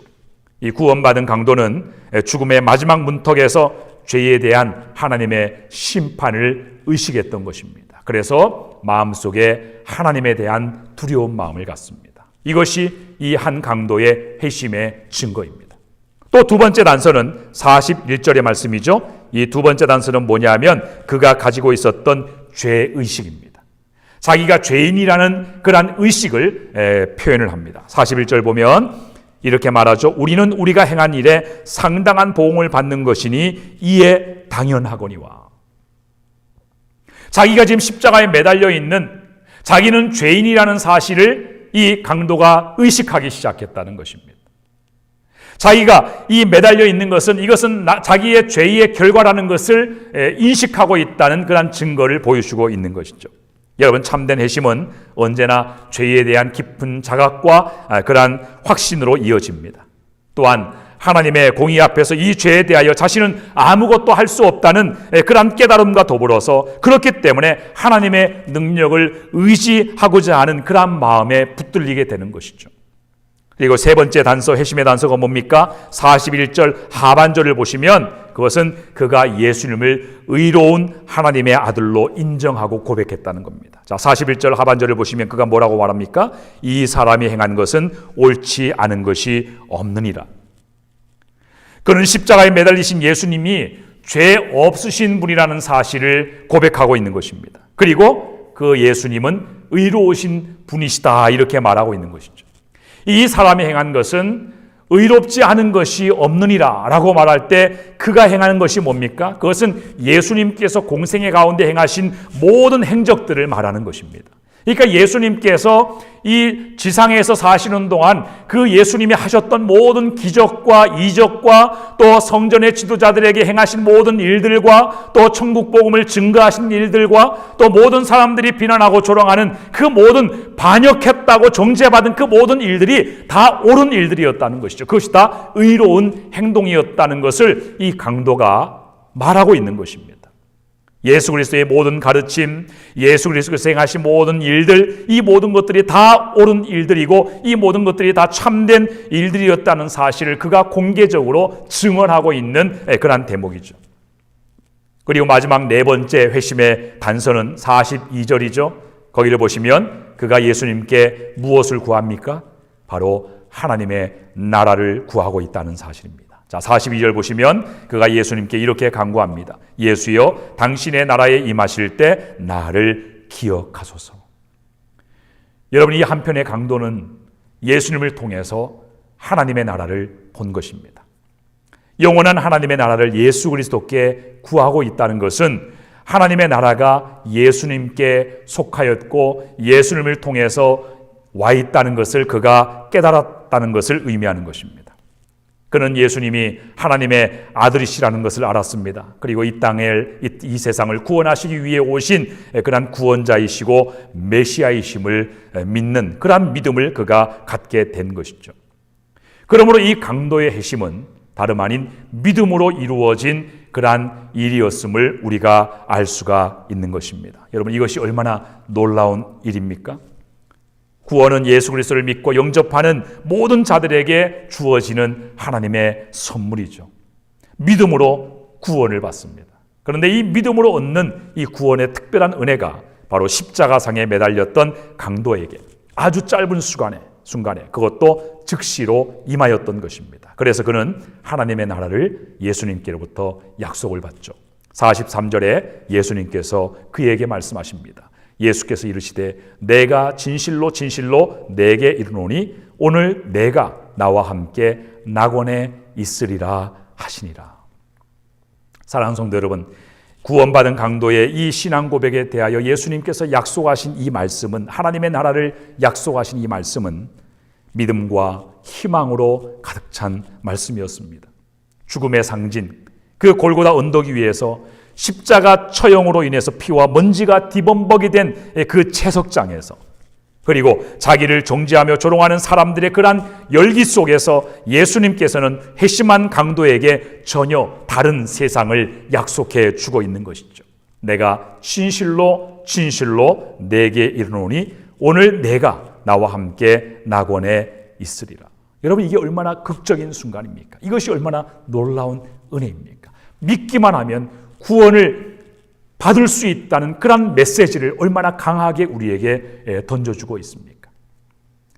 이 구원받은 강도는 죽음의 마지막 문턱에서 죄에 대한 하나님의 심판을 의식했던 것입니다. 그래서 마음속에 하나님에 대한 두려운 마음을 갖습니다. 이것이 이 한 강도의 회심의 증거입니다. 또 두 번째 단서는 41절의 말씀이죠. 이 두 번째 단서는 뭐냐면 그가 가지고 있었던 죄의식입니다. 자기가 죄인이라는 그러한 의식을 표현을 합니다. 41절 보면 이렇게 말하죠. 우리는 우리가 행한 일에 상당한 보응을 받는 것이니 이에 당연하거니와. 자기가 지금 십자가에 매달려 있는 자기는 죄인이라는 사실을 이 강도가 의식하기 시작했다는 것입니다. 자기가 이 매달려 있는 것은 이것은 자기의 죄의 결과라는 것을 인식하고 있다는 그런 증거를 보여주고 있는 것이죠. 여러분, 참된 회심은 언제나 죄에 대한 깊은 자각과 그러한 확신으로 이어집니다. 또한 하나님의 공의 앞에서 이 죄에 대하여 자신은 아무것도 할 수 없다는 그러한 깨달음과 더불어서 그렇기 때문에 하나님의 능력을 의지하고자 하는 그러한 마음에 붙들리게 되는 것이죠. 그리고 세 번째 단서, 회심의 단서가 뭡니까? 41절 하반절을 보시면 그것은 그가 예수님을 의로운 하나님의 아들로 인정하고 고백했다는 겁니다. 자, 41절 하반절을 보시면 그가 뭐라고 말합니까? 이 사람이 행한 것은 옳지 않은 것이 없느니라. 그는 십자가에 매달리신 예수님이 죄 없으신 분이라는 사실을 고백하고 있는 것입니다. 그리고 그 예수님은 의로우신 분이시다 이렇게 말하고 있는 것이죠. 이 사람이 행한 것은 의롭지 않은 것이 없느니라 라고 말할 때 그가 행하는 것이 뭡니까? 그것은 예수님께서 공생애 가운데 행하신 모든 행적들을 말하는 것입니다. 그러니까 예수님께서 이 지상에서 사시는 동안 그 예수님이 하셨던 모든 기적과 이적과 또 성전의 지도자들에게 행하신 모든 일들과 또 천국 복음을 증거하신 일들과 또 모든 사람들이 비난하고 조롱하는 그 모든 반역했다고 정죄받은 그 모든 일들이 다 옳은 일들이었다는 것이죠. 그것이 다 의로운 행동이었다는 것을 이 강도가 말하고 있는 것입니다. 예수 그리스도의 모든 가르침, 예수 그리스도께서 행하신 모든 일들, 이 모든 것들이 다 옳은 일들이고 이 모든 것들이 다 참된 일들이었다는 사실을 그가 공개적으로 증언하고 있는 그런 대목이죠. 그리고 마지막 네 번째 회심의 단서는 42절이죠. 거기를 보시면 그가 예수님께 무엇을 구합니까? 바로 하나님의 나라를 구하고 있다는 사실입니다. 자, 42절 보시면 그가 예수님께 이렇게 간구합니다. 예수여, 당신의 나라에 임하실 때 나를 기억하소서. 여러분, 이 한편의 강도는 예수님을 통해서 하나님의 나라를 본 것입니다. 영원한 하나님의 나라를 예수 그리스도께 구하고 있다는 것은 하나님의 나라가 예수님께 속하였고 예수님을 통해서 와 있다는 것을 그가 깨달았다는 것을 의미하는 것입니다. 그는 예수님이 하나님의 아들이시라는 것을 알았습니다. 그리고 이 땅을, 이 세상을 구원하시기 위해 오신 그런 구원자이시고 메시아이심을 믿는 그런 믿음을 그가 갖게 된 것이죠. 그러므로 이 강도의 회심은 다름 아닌 믿음으로 이루어진 그러한 일이었음을 우리가 알 수가 있는 것입니다. 여러분, 이것이 얼마나 놀라운 일입니까? 구원은 예수 그리스도를 믿고 영접하는 모든 자들에게 주어지는 하나님의 선물이죠. 믿음으로 구원을 받습니다. 그런데 이 믿음으로 얻는 이 구원의 특별한 은혜가 바로 십자가상에 매달렸던 강도에게 아주 짧은 시간에 순간에 그것도 즉시로 임하였던 것입니다. 그래서 그는 하나님의 나라를 예수님께로부터 약속을 받죠. 43절에 예수님께서 그에게 말씀하십니다. 예수께서 이르시되 내가 진실로 진실로 내게 이르노니 오늘 내가 나와 함께 낙원에 있으리라 하시니라. 사랑하는 성도 여러분, 구원받은 강도의 이 신앙 고백에 대하여 예수님께서 약속하신 이 말씀은, 하나님의 나라를 약속하신 이 말씀은 믿음과 희망으로 가득 찬 말씀이었습니다. 죽음의 상징, 그 골고다 언덕 위에서 십자가 처형으로 인해서 피와 먼지가 뒤범벅이 된 그 채석장에서, 그리고 자기를 정죄하며 조롱하는 사람들의 그러한 열기 속에서 예수님께서는 회심한 강도에게 전혀 다른 세상을 약속해 주고 있는 것이죠. 내가 진실로 진실로 내게 이르노니 오늘 내가 나와 함께 낙원에 있으리라. 여러분, 이게 얼마나 극적인 순간입니까? 이것이 얼마나 놀라운 은혜입니까? 믿기만 하면 구원을 받을 수 있다는 그런 메시지를 얼마나 강하게 우리에게 던져주고 있습니까?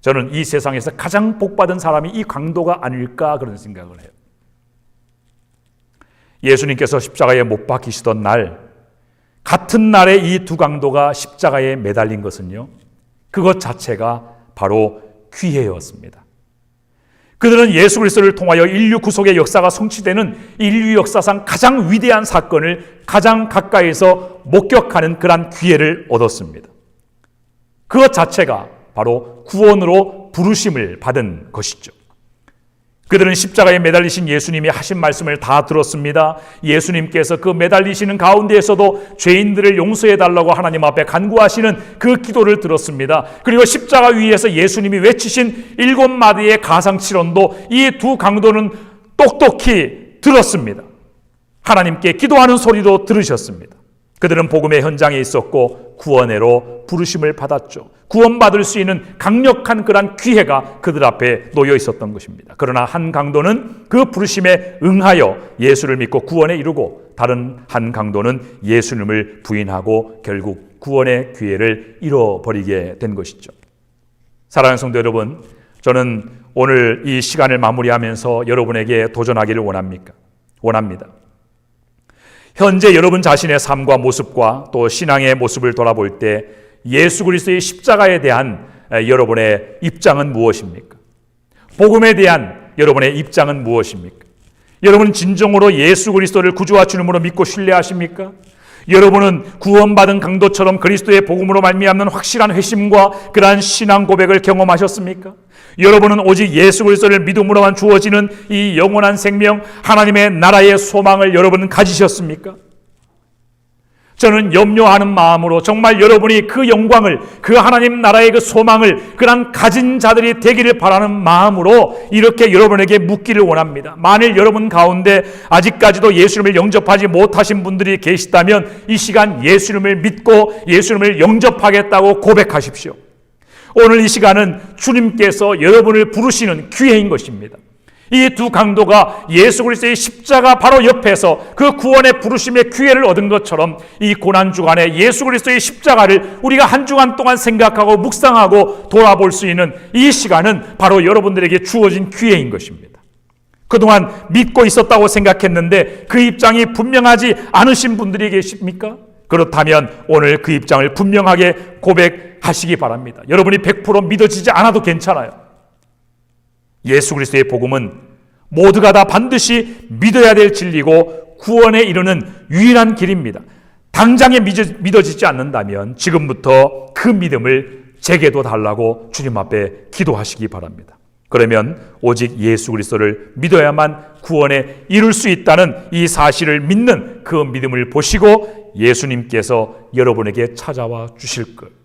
저는 이 세상에서 가장 복받은 사람이 이 강도가 아닐까 그런 생각을 해요. 예수님께서 십자가에 못 박히시던 날, 같은 날에 이 두 강도가 십자가에 매달린 것은요, 그것 자체가 바로 기회였습니다. 그들은 예수 그리스도를 통하여 인류 구속의 역사가 성취되는 인류 역사상 가장 위대한 사건을 가장 가까이서 목격하는 그러한 기회를 얻었습니다. 그것 자체가 바로 구원으로 부르심을 받은 것이죠. 그들은 십자가에 매달리신 예수님이 하신 말씀을 다 들었습니다. 예수님께서 그 매달리시는 가운데에서도 죄인들을 용서해 달라고 하나님 앞에 간구하시는 그 기도를 들었습니다. 그리고 십자가 위에서 예수님이 외치신 7마디의 가상칠언도 이 두 강도는 똑똑히 들었습니다. 하나님께 기도하는 소리도 들으셨습니다. 그들은 복음의 현장에 있었고 구원회로 부르심을 받았죠. 구원받을 수 있는 강력한 그런 기회가 그들 앞에 놓여 있었던 것입니다. 그러나 한 강도는 그 부르심에 응하여 예수를 믿고 구원에 이르고, 다른 한 강도는 예수님을 부인하고 결국 구원의 기회를 잃어버리게 된 것이죠. 사랑하는 성도 여러분, 저는 오늘 이 시간을 마무리하면서 여러분에게 도전하기를 원합니다. 현재 여러분 자신의 삶과 모습과 또 신앙의 모습을 돌아볼 때 예수 그리스도의 십자가에 대한 여러분의 입장은 무엇입니까? 복음에 대한 여러분의 입장은 무엇입니까? 여러분은 진정으로 예수 그리스도를 구주와 주님으로 믿고 신뢰하십니까? 여러분은 구원받은 강도처럼 그리스도의 복음으로 말미암는 확실한 회심과 그러한 신앙 고백을 경험하셨습니까? 여러분은 오직 예수 그리스도를 믿음으로만 주어지는 이 영원한 생명, 하나님의 나라의 소망을 여러분은 가지셨습니까? 저는 염려하는 마음으로 정말 여러분이 그 영광을, 그 하나님 나라의 그 소망을 그런 가진 자들이 되기를 바라는 마음으로 이렇게 여러분에게 묻기를 원합니다. 만일 여러분 가운데 아직까지도 예수님을 영접하지 못하신 분들이 계시다면 이 시간 예수님을 믿고 예수님을 영접하겠다고 고백하십시오. 오늘 이 시간은 주님께서 여러분을 부르시는 기회인 것입니다. 이 두 강도가 예수 그리스도의 십자가 바로 옆에서 그 구원의 부르심의 기회를 얻은 것처럼 이 고난주간에 예수 그리스도의 십자가를 우리가 한 주간 동안 생각하고 묵상하고 돌아볼 수 있는 이 시간은 바로 여러분들에게 주어진 기회인 것입니다. 그동안 믿고 있었다고 생각했는데 그 입장이 분명하지 않으신 분들이 계십니까? 그렇다면 오늘 그 입장을 분명하게 고백하시기 바랍니다. 여러분이 100% 믿어지지 않아도 괜찮아요. 예수 그리스도의 복음은 모두가 다 반드시 믿어야 될 진리고 구원에 이르는 유일한 길입니다. 당장에 믿어지지 않는다면 지금부터 그 믿음을 제게도 달라고 주님 앞에 기도하시기 바랍니다. 그러면 오직 예수 그리스도를 믿어야만 구원에 이룰 수 있다는 이 사실을 믿는 그 믿음을 보시고 예수님께서 여러분에게 찾아와 주실 것.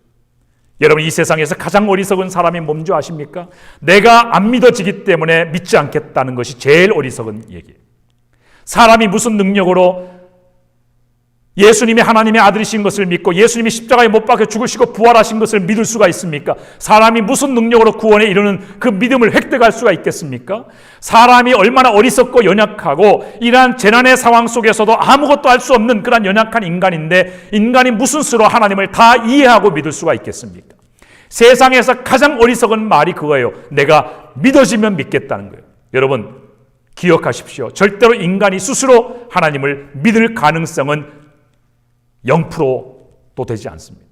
여러분, 이 세상에서 가장 어리석은 사람이 뭔지 아십니까? 내가 안 믿어지기 때문에 믿지 않겠다는 것이 제일 어리석은 얘기예요. 사람이 무슨 능력으로 예수님이 하나님의 아들이신 것을 믿고 예수님이 십자가에 못 박혀 죽으시고 부활하신 것을 믿을 수가 있습니까? 사람이 무슨 능력으로 구원에 이르는 그 믿음을 획득할 수가 있겠습니까? 사람이 얼마나 어리석고 연약하고 이러한 재난의 상황 속에서도 아무것도 할 수 없는 그런 연약한 인간인데 인간이 무슨 수로 하나님을 다 이해하고 믿을 수가 있겠습니까? 세상에서 가장 어리석은 말이 그거예요. 내가 믿어지면 믿겠다는 거예요. 여러분 기억하십시오. 절대로 인간이 스스로 하나님을 믿을 가능성은 0%도 되지 않습니다.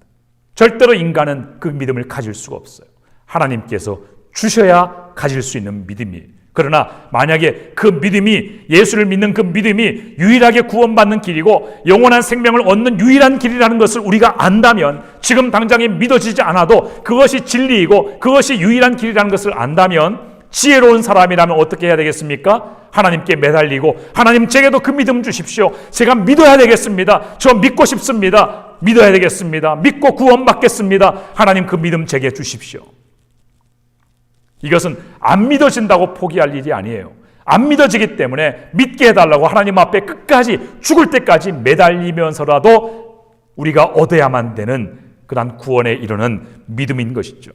절대로 인간은 그 믿음을 가질 수가 없어요. 하나님께서 주셔야 가질 수 있는 믿음이에요. 그러나 만약에 그 믿음이, 예수를 믿는 그 믿음이 유일하게 구원받는 길이고 영원한 생명을 얻는 유일한 길이라는 것을 우리가 안다면, 지금 당장에 믿어지지 않아도 그것이 진리이고 그것이 유일한 길이라는 것을 안다면, 지혜로운 사람이라면 어떻게 해야 되겠습니까? 하나님께 매달리고, 하나님 제게도 그 믿음 주십시오. 제가 믿어야 되겠습니다. 저 믿고 싶습니다. 믿어야 되겠습니다. 믿고 구원받겠습니다. 하나님 그 믿음 제게 주십시오. 이것은 안 믿어진다고 포기할 일이 아니에요. 안 믿어지기 때문에 믿게 해달라고 하나님 앞에 끝까지 죽을 때까지 매달리면서라도 우리가 얻어야만 되는 그런 구원에 이르는 믿음인 것이죠.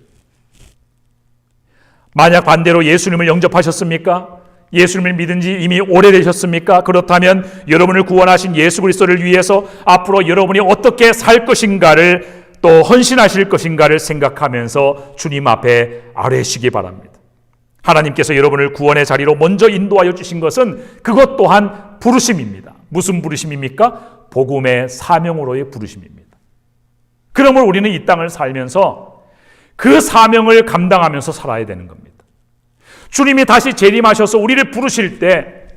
만약 반대로 예수님을 영접하셨습니까? 예수님을 믿은 지 이미 오래되셨습니까? 그렇다면 여러분을 구원하신 예수 그리스도를 위해서 앞으로 여러분이 어떻게 살 것인가를, 또 헌신하실 것인가를 생각하면서 주님 앞에 아뢰시기 바랍니다. 하나님께서 여러분을 구원의 자리로 먼저 인도하여 주신 것은 그것 또한 부르심입니다. 무슨 부르심입니까? 복음의 사명으로의 부르심입니다. 그러므로 우리는 이 땅을 살면서 그 사명을 감당하면서 살아야 되는 겁니다. 주님이 다시 재림하셔서 우리를 부르실 때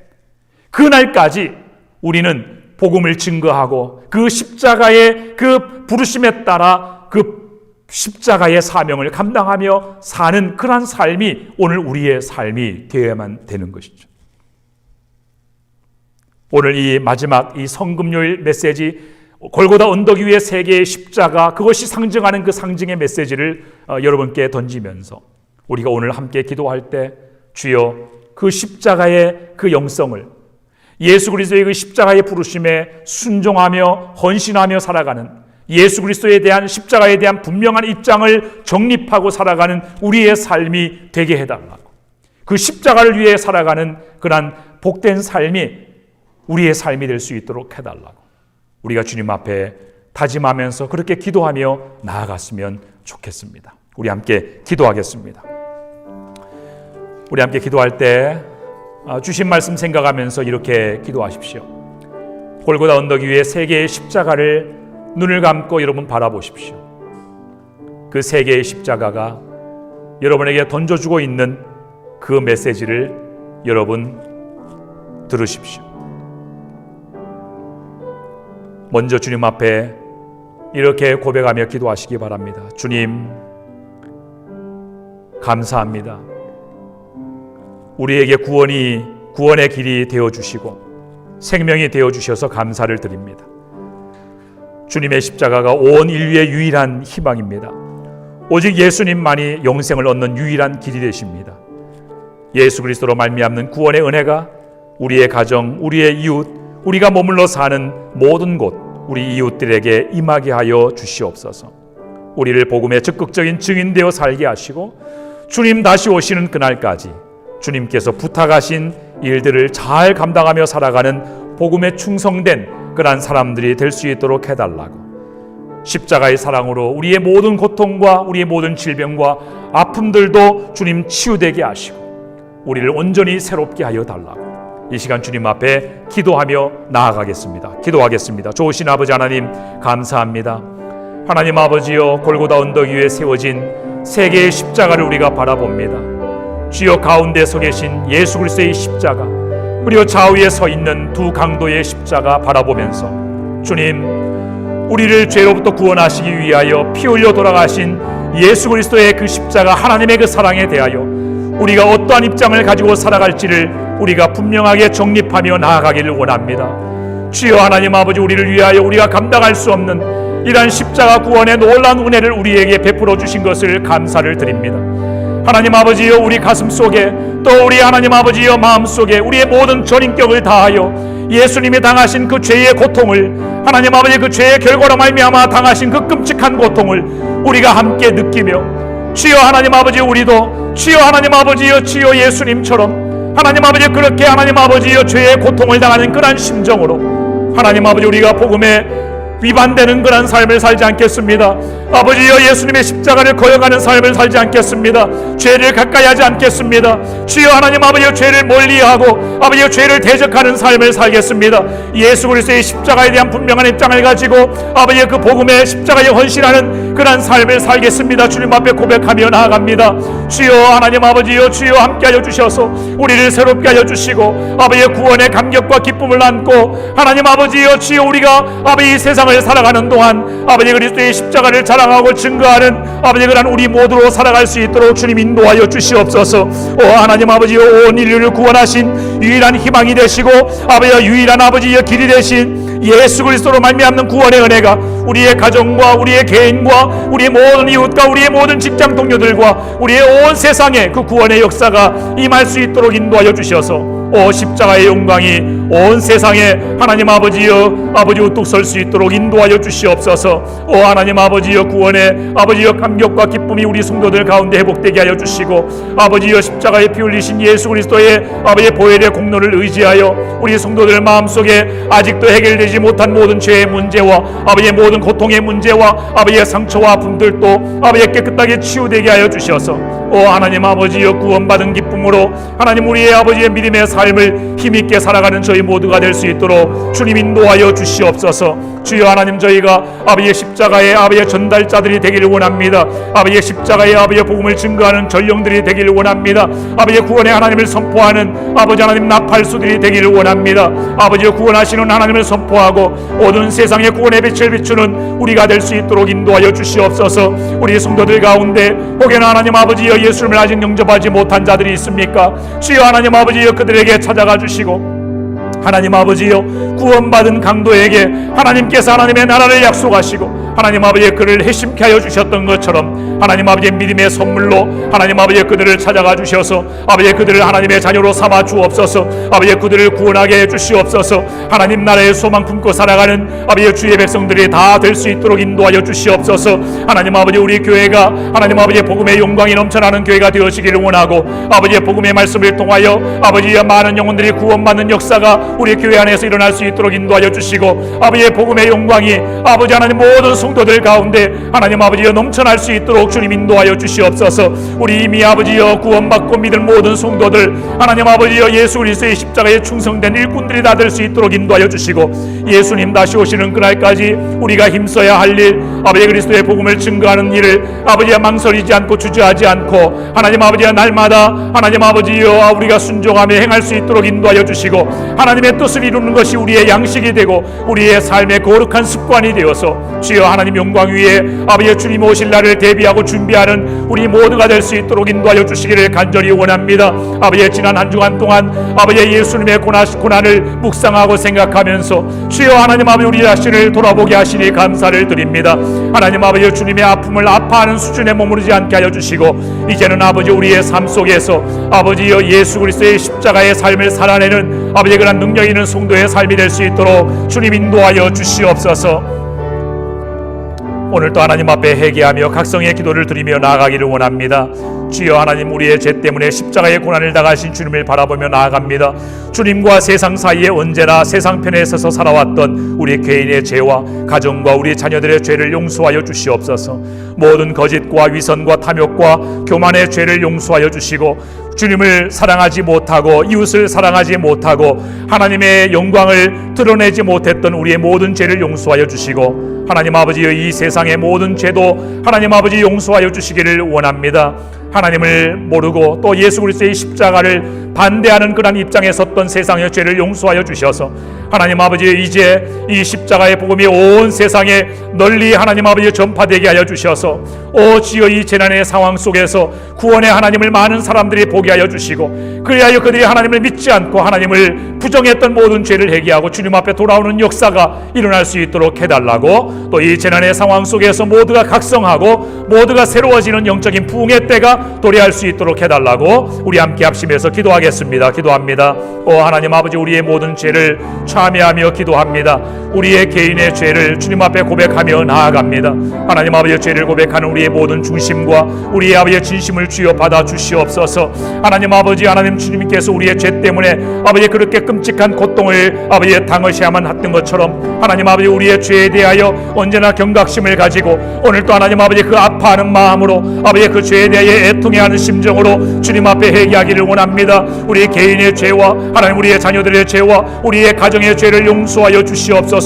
그날까지 우리는 복음을 증거하고 그 십자가의 그 부르심에 따라 그 십자가의 사명을 감당하며 사는 그러한 삶이 오늘 우리의 삶이 되어야만 되는 것이죠. 오늘 이 마지막 이 성금요일 메시지, 골고다 언덕 위의 세 개의 십자가, 그것이 상징하는 그 상징의 메시지를 여러분께 던지면서 우리가 오늘 함께 기도할 때, 주여 그 십자가의 그 영성을, 예수 그리스도의 그 십자가의 부르심에 순종하며 헌신하며 살아가는, 예수 그리스도에 대한, 십자가에 대한 분명한 입장을 정립하고 살아가는 우리의 삶이 되게 해달라고, 그 십자가를 위해 살아가는 그러한 복된 삶이 우리의 삶이 될 수 있도록 해달라고 우리가 주님 앞에 다짐하면서 그렇게 기도하며 나아갔으면 좋겠습니다. 우리 함께 기도하겠습니다. 우리 함께 기도할 때 주신 말씀 생각하면서 이렇게 기도하십시오. 골고다 언덕 위에 세 개의 십자가를 눈을 감고 여러분 바라보십시오. 그 세 개의 십자가가 여러분에게 던져주고 있는 그 메시지를 여러분 들으십시오. 먼저 주님 앞에 이렇게 고백하며 기도하시기 바랍니다. 주님, 감사합니다. 우리에게 구원의 길이 되어주시고 생명이 되어주셔서 감사를 드립니다. 주님의 십자가가 온 인류의 유일한 희망입니다. 오직 예수님만이 영생을 얻는 유일한 길이 되십니다. 예수 그리스도로 말미암는 구원의 은혜가 우리의 가정, 우리의 이웃, 우리가 머물러 사는 모든 곳, 우리 이웃들에게 임하게 하여 주시옵소서. 우리를 복음의 적극적인 증인되어 살게 하시고 주님 다시 오시는 그날까지 주님께서 부탁하신 일들을 잘 감당하며 살아가는 복음에 충성된 그러한 사람들이 될 수 있도록 해달라고, 십자가의 사랑으로 우리의 모든 고통과 우리의 모든 질병과 아픔들도 주님 치유되게 하시고 우리를 온전히 새롭게 하여 달라고 이 시간 주님 앞에 기도하며 나아가겠습니다. 기도하겠습니다. 좋으신 아버지 하나님, 감사합니다. 하나님 아버지여, 골고다 언덕 위에 세워진 세 개의 십자가를 우리가 바라봅니다. 주여, 가운데 서 계신 예수 그리스도의 십자가, 그리고 좌우에 서 있는 두 강도의 십자가 바라보면서 주님, 우리를 죄로부터 구원하시기 위하여 피 흘려 돌아가신 예수 그리스도의 그 십자가, 하나님의 그 사랑에 대하여 우리가 어떠한 입장을 가지고 살아갈지를 우리가 분명하게 정립하며 나아가기를 원합니다. 주여 하나님 아버지, 우리를 위하여 우리가 감당할 수 없는 이러한 십자가 구원의 놀라운 은혜를 우리에게 베풀어 주신 것을 감사를 드립니다. 하나님 아버지여, 우리 가슴 속에, 또 우리 하나님 아버지여 마음 속에 우리의 모든 전인격을 다하여 예수님이 당하신 그 죄의 고통을, 하나님 아버지 그 죄의 결과로 말미암아 당하신 그 끔찍한 고통을 우리가 함께 느끼며, 주여 하나님 아버지, 우리도 주여 하나님 아버지여, 주여 예수님처럼 하나님 아버지 그렇게 하나님 아버지여 죄의 고통을 당하는 그러한 심정으로 하나님 아버지 우리가 복음의 위반되는 그런 삶을 살지 않겠습니다. 아버지여, 예수님의 십자가를 거역하는 삶을 살지 않겠습니다. 죄를 가까이 하지 않겠습니다. 주여 하나님 아버지여, 죄를 멀리하고 아버지여, 죄를 대적하는 삶을 살겠습니다. 예수 그리스도의 십자가에 대한 분명한 입장을 가지고 아버지여, 그 복음의 십자가에 헌신하는 그런 삶을 살겠습니다. 주님 앞에 고백하며 나아갑니다. 주여 하나님 아버지여, 주여 함께하여 주셔서 우리를 새롭게 하여 주시고 아버지의 구원의 감격과 기쁨을 안고 하나님 아버지여, 주여 우리가 아버지 이 세상을 살아가는 동안 아버지 그리스도의 십자가를 자랑하고 증거하는 아버지 그런 우리 모두로 살아갈 수 있도록 주님 인도하여 주시옵소서. 오 하나님 아버지여, 온 인류를 구원하신 유일한 희망이 되시고 아버지여, 유일한 아버지여 길이 되신 예수 그리스도로 말미암는 구원의 은혜가 우리의 가정과 우리의 개인과 우리의 모든 이웃과 우리의 모든 직장 동료들과 우리의 온 세상에 그 구원의 역사가 임할 수 있도록 인도하여 주셔서 오 십자가의 영광이 온 세상에 하나님 아버지여, 아버지 우뚝 설 수 있도록 인도하여 주시옵소서. 오 하나님 아버지여, 구원의 아버지여 감격과 기쁨이 우리 성도들 가운데 회복되게 하여 주시고 아버지여, 십자가에 피 흘리신 예수 그리스도의 아버지의 보혈의 공로를 의지하여 우리 성도들 마음속에 아직도 해결되지 못한 모든 죄의 문제와 아버지의 모든 고통의 문제와 아버지의 상처와 아픔들도 아버지의 깨끗하게 치유되게 하여 주셔서 오 하나님 아버지여, 구원받은 기쁨으로 하나님 우리의 아버지의 믿음의 삶을 힘있게 살아가는 저희 모두가 될 수 있도록 주님 인도하여 주시옵소서. 주여 하나님, 저희가 아버지의 십자가의 아버지의 전달자들이 되기를 원합니다. 아버지의 십자가의 아버지의 복음을 증거하는 전령들이 되기를 원합니다. 아버지의 구원의 하나님을 선포하는 아버지 하나님 나팔수들이 되기를 원합니다. 아버지의 구원하시는 하나님을 선포하고 모든 세상의 구원의 빛을 비추는 우리가 될 수 있도록 인도하여 주시옵소서. 우리 성도들 가운데 혹여나 하나님 아버지여, 예수님을 아직 영접하지 못한 자들이 있습니까? 주여 하나님 아버지여, 그들에게 찾아가 주시고 하나님 아버지여, 구원받은 강도에게 하나님께서 하나님의 나라를 약속하시고 하나님 아버지의 그를 회심케 하여 주셨던 것처럼 하나님 아버지의 믿음의 선물로 하나님 아버지의 그들을 찾아가 주셔서 아버지의 그들을 하나님의 자녀로 삼아 주옵소서. 아버지의 그들을 구원하게 해 주시옵소서. 하나님 나라의 소망 품고 살아가는 아버지의 주의 백성들이 다 될 수 있도록 인도하여 주시옵소서. 하나님 아버지, 우리 교회가 하나님 아버지의 복음의 영광이 넘쳐나는 교회가 되어지기를 원하고 아버지의 복음의 말씀을 통하여 아버지의 많은 영혼들이 구원받는 역사가 우리 교회 안에서 일어날 수 있도록 인도하여 주시고 아버지의 복음의 영광이 아버지 하나님 모든 성도들 가운데 하나님 아버지여 넘쳐날 수 있도록 주님 인도하여 주시옵소서. 우리 이미 아버지여 구원받고 믿을 모든 성도들 하나님 아버지여, 예수 그리스도의 십자가에 충성된 일꾼들이 다 될 수 있도록 인도하여 주시고 예수님 다시 오시는 그날까지 우리가 힘써야 할 일, 아버지 그리스도의 복음을 증거하는 일을 아버지야 망설이지 않고 주저하지 않고 하나님 아버지야 날마다 하나님 아버지여 우리가 순종하며 행할 수 있도록 인도하여 주시고 하나님의 뜻을 이루는 것이 우리의 양식이 되고 우리의 삶의 거룩한 습관이 되어서 주여 하나님 영광 위에 아버지의 주님 오실 날을 대비하고 준비하는 우리 모두가 될 수 있도록 인도하여 주시기를 간절히 원합니다. 아버지의 지난 한 주간 동안 아버지의 예수님의 고난을 묵상하고 생각하면서 주여 하나님 아버지 우리 자신을 돌아보게 하시니 감사를 드립니다. 하나님 아버지 주님의 아픔을 아파하는 수준에 머무르지 않게 하여 주시고 이제는 아버지 우리의 삶 속에서 아버지여 예수 그리스도의 십자가의 삶을 살아내는 아버지 그런 능력 있는 성도의 삶이 될 수 있도록 주님 인도하여 주시옵소서. 오늘도 하나님 앞에 회개하며 각성의 기도를 드리며 나아가기를 원합니다. 주여 하나님, 우리의 죄 때문에 십자가의 고난을 당하신 주님을 바라보며 나아갑니다. 주님과 세상 사이에 언제나 세상 편에 서서 살아왔던 우리 개인의 죄와 가정과 우리 자녀들의 죄를 용서하여 주시옵소서. 모든 거짓과 위선과 탐욕과 교만의 죄를 용서하여 주시고 주님을 사랑하지 못하고 이웃을 사랑하지 못하고 하나님의 영광을 드러내지 못했던 우리의 모든 죄를 용서하여 주시고 하나님 아버지의 이 세상의 모든 죄도 하나님 아버지 용서하여 주시기를 원합니다. 하나님을 모르고 또 예수 그리스도의 십자가를 반대하는 그런 입장에 섰던 세상의 죄를 용서하여 주셔서 하나님 아버지 이제 이 십자가의 복음이 온 세상에 널리 하나님 아버지 전파되게 하여 주셔서 오 주여 이 재난의 상황 속에서 구원의 하나님을 많은 사람들이 보게 하여 주시고 그리하여 그들이 하나님을 믿지 않고 하나님을 부정했던 모든 죄를 회개하고 주님 앞에 돌아오는 역사가 일어날 수 있도록 해달라고 또 이 재난의 상황 속에서 모두가 각성하고 모두가 새로워지는 영적인 부흥의 때가 도래할 수 있도록 해달라고 우리 함께 합심해서 기도하겠습니다. 기도합니다. 오 하나님 아버지 우리의 모든 죄를 참여하며 기도합니다. 우리의 개인의 죄를 주님 앞에 고백하며 나아갑니다. 하나님 아버지의 죄를 고백하는 우리의 모든 중심과 우리의 아버지의 진심을 주여 받아 주시옵소서. 하나님 아버지, 하나님 주님께서 우리의 죄 때문에 아버지 그렇게 끔찍한 고통을 아버지의 당하셔야만 했던 것처럼 하나님 아버지 우리의 죄에 대하여 언제나 경각심을 가지고 오늘도 하나님 아버지 그 아파하는 마음으로 아버지 그 죄에 대하여 애통해하는 심정으로 주님 앞에 회개하기를 원합니다. 우리 개인의 죄와 하나님 우리의 자녀들의 죄와 우리의 가정의 죄를 용서하여 주시옵소서.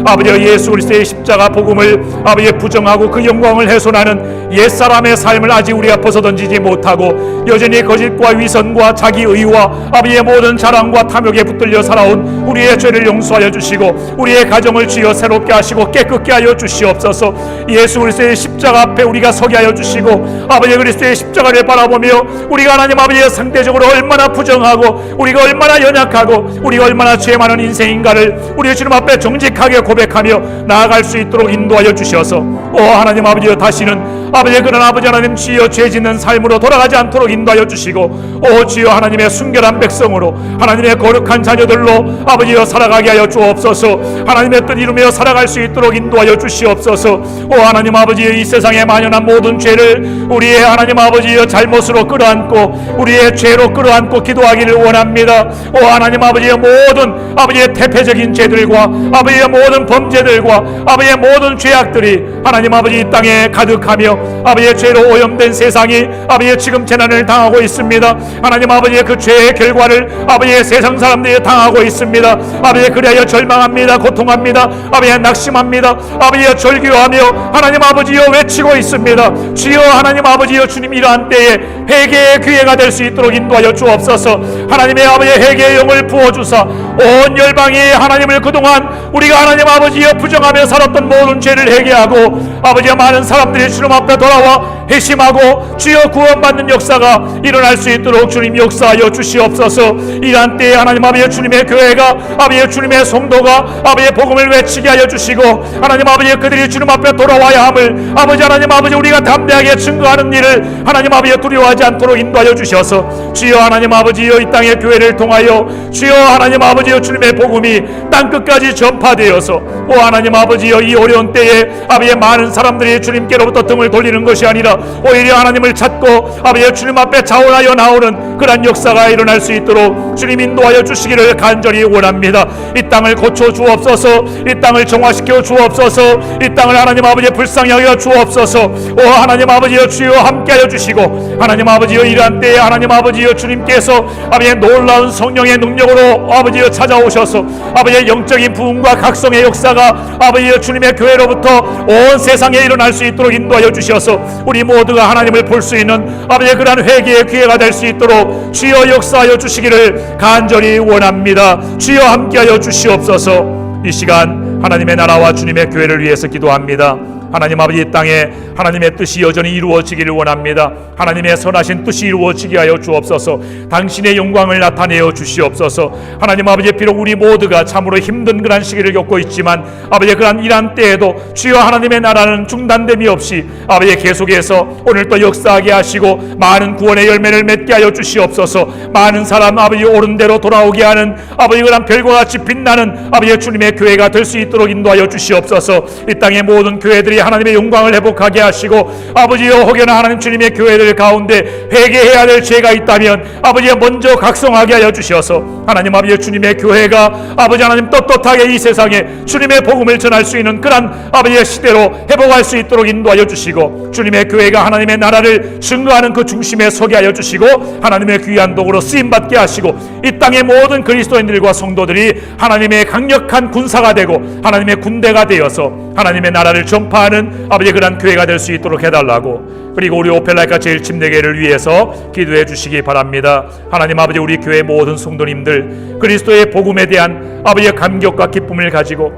아버지 예수 그리스도의 십자가 복음을 아버지 부정하고 그 영광을 훼손하는 옛사람의 삶을 아직 우리가 벗어던지지 못하고 여전히 거짓과 위선과 자기의와 아버지의 모든 자랑과 탐욕에 붙들려 살아온 우리의 죄를 용서하여 주시고 우리의 가정을 주여 새롭게 하시고 깨끗게 하여 주시옵소서. 예수 그리스도의 십자가 앞에 우리가 서게 하여 주시고 아버지 그리스도의 십자가를 바라보며 우리가 하나님 아버지의 상대적으로 얼마나 부정하고 우리가 얼마나 연약하고 우리가 얼마나 죄 많은 인생인가를 우리 주님 앞에 정직하게 고백하며 나아갈 수 있도록 인도하여 주셔서 하나님 아버지여 다시는 아버지 그런 아버지 하나님 주여 죄 짓는 삶으로 돌아가지 않도록 인도하여 주시고 주여 하나님의 순결한 백성으로 하나님의 거룩한 자녀들로 아버지여 살아가게 하여 주옵소서. 하나님의 뜻 이루며 살아갈 수 있도록 인도하여 주시옵소서. 하나님 아버지여 이 세상에 만연한 모든 죄를 우리의 하나님 아버지여 잘못으로 끌어안고 우리의 죄로 끌어안고 기도하기를 원합니다. 하나님 아버지여 모든 아버지의 태폐적인 죄들과 아버지의 모든 범죄들과 아버지의 모든 죄악들이 하나님 아버지 이 땅에 가득하며 아버지의 죄로 오염된 세상이 아버지의 지금 재난을 당하고 있습니다. 하나님 아버지의 그 죄의 결과를 아버지의 세상 사람들이 당하고 있습니다. 아버지 그래야 절망합니다. 고통합니다. 아버지 낙심합니다. 아버지여 절규하며 하나님 아버지여 외치고 있습니다. 주여 하나님 아버지여 주님 이러한 때에 회개의 기회가 될 수 있도록 인도하여 주옵소서. 하나님의 아버지의 회개의 영을 부어주사 온 열방이 하나님을 그동안 우리가 하나님 아버지여 부정하며 살았던 모든 죄를 회개하고 아버지여 많은 사람들이 주님 앞에 돌아와 회심하고 주여 구원받는 역사가 일어날 수 있도록 주님 역사하여 주시옵소서. 이러한 때에 하나님 아버지여 주님의 교회가 아버지여 주님의 성도가 아버지의 복음을 외치게 하여 주시고 하나님 아버지여 그들이 주님 앞에 돌아와야 함을 아버지 하나님 아버지 우리가 담대하게 증거하는 일을 하나님 아버지여 두려워하지 않도록 인도하여 주셔서 주여 하나님 아버지여 이 땅의 교회를 통하여 주여 하나님 아버지여 주님의 복음이 땅끝까지 전파되어서 하나님 아버지여 이 어려운 때에 아버지의 많은 사람들이 주님께로부터 등을 돌리는 것이 아니라 오히려 하나님을 찾고 아버지여 주님 앞에 자원하여 나오는 그러한 역사가 일어날 수 있도록 주님 인도하여 주시기를 간절히 원합니다. 이 땅을 고쳐 주옵소서. 이 땅을 정화시켜 주옵소서. 이 땅을 하나님 아버지 불쌍히 여겨 주옵소서. 하나님 아버지여 주여 함께하여 주시고 하나님 아버지여 이러한 때에 하나님 아버지여 주님께서 아버지의 놀라운 성령의 능력으로 아버지여 찾아오셔서 아버지의 영적인 부흥과 각성의 역사가 아버지여 주님의 교회로부터 온 세상에 일어날 수 있도록 인도하여 주셔서 우리 모두가 하나님을 볼 수 있는 아버지의 그러한 회개의 기회가 될 수 있도록 주여 역사하여 주시기를 간절히 원합니다. 주여 함께하여 주시옵소서. 이 시간 하나님의 나라와 주님의 교회를 위해서 기도합니다. 하나님 아버지 이 땅에 하나님의 뜻이 여전히 이루어지기를 원합니다. 하나님의 선하신 뜻이 이루어지게 하여 주옵소서. 당신의 영광을 나타내어 주시옵소서. 하나님 아버지 비록 우리 모두가 참으로 힘든 그런 시기를 겪고 있지만 아버지 그런 이러한 때에도 주여 하나님의 나라는 중단됨이 없이 아버지 계속해서 오늘 또 역사하게 하시고 많은 구원의 열매를 맺게 하여 주시옵소서. 많은 사람 아버지 옳은 대로 돌아오게 하는 아버지 그런 별과 같이 빛나는 아버지 주님의 교회가 될 수 있도록 인도하여 주시옵소서. 이 땅의 모든 교회들이 하나님의 영광을 회복하게 하시고 아버지여 혹여나 하나님 주님의 교회들 가운데 회개해야 될 죄가 있다면 아버지여 먼저 각성하게 하여 주셔서 하나님 아버지 주님의 교회가 아버지 하나님 떳떳하게 이 세상에 주님의 복음을 전할 수 있는 그런 아버지의 시대로 회복할 수 있도록 인도하여 주시고 주님의 교회가 하나님의 나라를 증거하는 그 중심에 서게 하여 주시고 하나님의 귀한 도구로 쓰임받게 하시고 이 땅의 모든 그리스도인들과 성도들이 하나님의 강력한 군사가 되고 하나님의 군대가 되어서 하나님의 나라를 전파하는 아버지 그런 교회가 될 수 있도록 해달라고 그리고 우리 오펠라이카 제일침례교회를 위해서 기도해 주시기 바랍니다. 하나님 아버지 우리 교회 모든 성도님들 그리스도의 복음에 대한 아버지의 감격과 기쁨을 가지고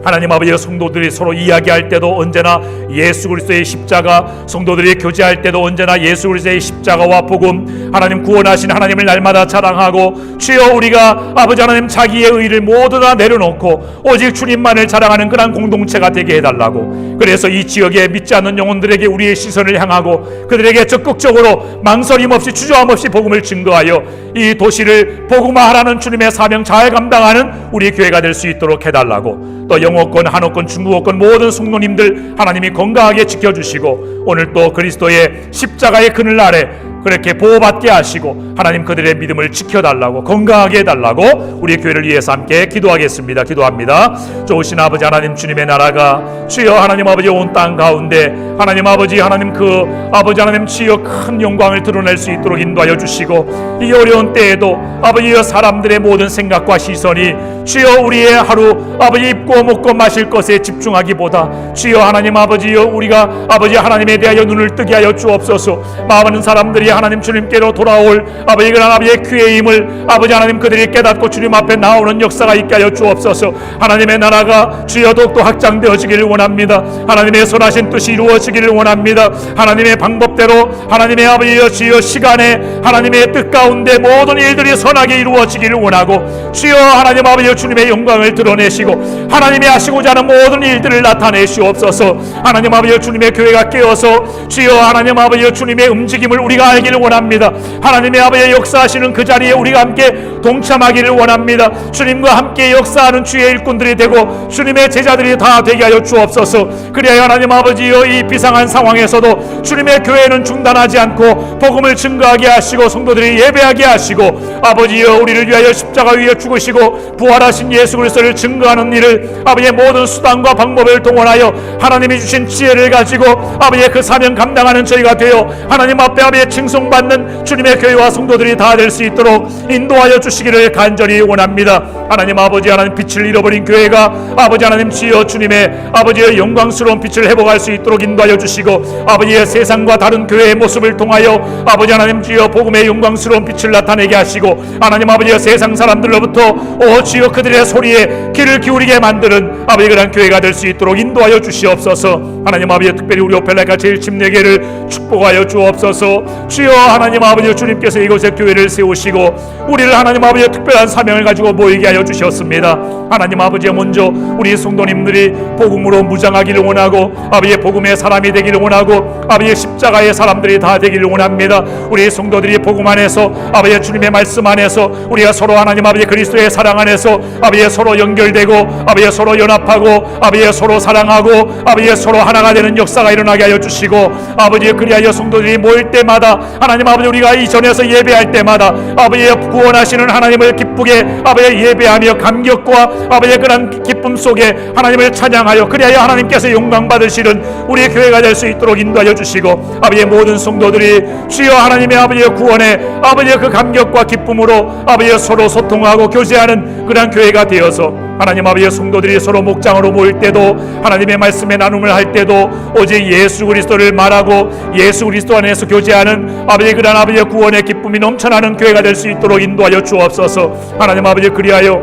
하나님 아버지의 성도들이 서로 이야기할 때도 언제나 예수 그리스도의 십자가, 성도들이 교제할 때도 언제나 예수 그리스도의 십자가와 복음, 하나님 구원하신 하나님을 날마다 자랑하고 주여 우리가 아버지 하나님 자기의 의를 모두 다 내려놓고 오직 주님만을 자랑하는 그런 공동체가 되게 해달라고. 그래서 이 지역에 믿지 않는 영혼들에게 우리의 시선을 향하고 그들에게 적극적으로 망설임 없이 주저함 없이 복음을 증거하여 이 도시를 복음화하라는 주님의 사명 잘 감당하는 우리 교회가 될 수 있도록 해달라고. 또 영어권, 한어권, 중국어권 모든 성도님들 하나님이 건강하게 지켜주시고 오늘 또 그리스도의 십자가의 그늘 아래 그렇게 보호받게 하시고 하나님 그들의 믿음을 지켜달라고 건강하게 해달라고 우리 교회를 위해서 함께 기도하겠습니다. 기도합니다. 좋으신 아버지 하나님, 주님의 나라가 주여 하나님 아버지 온 땅 가운데 하나님 아버지 하나님 그 아버지 하나님 주여 큰 영광을 드러낼 수 있도록 인도하여 주시고 이 어려운 때에도 아버지여 사람들의 모든 생각과 시선이 주여 우리의 하루 아버지 입고 먹고 마실 것에 집중하기보다 주여 하나님 아버지여 우리가 아버지 하나님에 대하여 눈을 뜨게 하여 주옵소서. 많은 사람들이 하나님 주님께로 돌아올 아버지 그런 아버지의 귀의 힘을 아버지 하나님 그들이 깨닫고 주님 앞에 나오는 역사가 있게 하여 주옵소서. 하나님의 나라가 주여 더욱더 확장되어지기를 원합니다. 하나님의 선하신 뜻이 이루어지기를 원합니다. 하나님의 방법대로 하나님의 아버지여 주여 시간에 하나님의 뜻 가운데 모든 일들이 선하게 이루어지기를 원하고 주여 하나님 아버지여 주님의 영광을 드러내시고 하나님이 하시고자 하는 모든 일들을 나타내시옵소서. 하나님 아버지여 주님의 교회가 깨어서 주여 하나님 아버지여 주님의 움직임을 우리가 알기를 원합니다. 하나님의 아버지의 역사하시는 그 자리에 우리가 함께 동참하기를 원합니다. 주님과 함께 역사하는 주의 일꾼들이 되고 주님의 제자들이 다 되게 하여 주옵소서. 그리하여 하나님 아버지여 이 비상한 상황에서도 주님의 교회는 중단하지 않고 복음을 증거하게 하시고 성도들이 예배하게 하시고 아버지여 우리를 위하여 십자가 위에 죽으시고 부활하신 예수 그리스도를 증거하는 일을 아버지의 모든 수단과 방법을 동원하여 하나님이 주신 지혜를 가지고 아버지의 그 사명 감당하는 저희가 되어 하나님 앞에 아버지의 칭송받는 주님의 교회와 성도들이 다 될 수 있도록 인도하여 주시기를 간절히 원합니다. 하나님 아버지 하나님 빛을 잃어버린 교회가 아버지 하나님 주여 주님의 아버지의 영광스러운 빛을 회복할 수 있도록 인도하여 주시고 아버지의 세상과 다른 교회의 모습을 통하여 아버지 하나님 주여 복음의 영광스러운 빛을 나타내게 하시고 하나님 아버지의 세상 사람들로부터 오 주여 그들의 소리에 귀를 기울이게 만드는 아버지 그런 교회가 될 수 있도록 인도하여 주시옵소서. 하나님 아버지 특별히 우리 오펠라이카 제일 침례교회를 축복하여 주옵소서. 주여 하나님 아버지 주님께서 이곳에 교회를 세우시고 우리를 하나님 아버지의 특별한 사명을 가지고 모이게 하여 주셨습니다. 하나님 아버지 먼저 우리 성도님들이 복음으로 무장하기를 원하고 아버지의 복음의 사람이 되기를 원하고 아버지의 십자가의 사람들이 다 되기를 원합니다. 우리 성도들이 복음 안에서 아버지의 주님의 말씀 안에서 우리가 서로 하나님 아버지 그리스도의 사랑 안에서 아버지의 서로 연결되고 아버지의 서로 연합하고 아버지의 서로 사랑하고 아버지의 서로 하나가 되는 역사가 일어나게 하여 주시고 아버지의 그리하여 성도들이 모일 때마다 하나님 아버지 우리가 이전에서 예배할 때마다 아버지의 구원하시는 하나님을 기쁘게 아버지의 예배하며 감격과 아버지의 그런 기쁨 속에 하나님을 찬양하여 그리하여 하나님께서 영광 받으시는 우리의 교회가 될 수 있도록 인도하여 주시고 아버지의 모든 성도들이 주여 하나님의 아버지의 구원에 아버지의 그 감격과 기쁨으로 아버지의 서로 소통하고 교제하는 그런 교회가 되어서 하나님 아버지의 성도들이 서로 목장으로 모일 때도 하나님의 말씀의 나눔을 할 때도 오직 예수 그리스도를 말하고 예수 그리스도 안에서 교제하는 아버지의 그런 아버지의 구원의 기쁨이 넘쳐나는 교회가 될 수 있도록 인도하여 주옵소서. 하나님 아버지 그리하여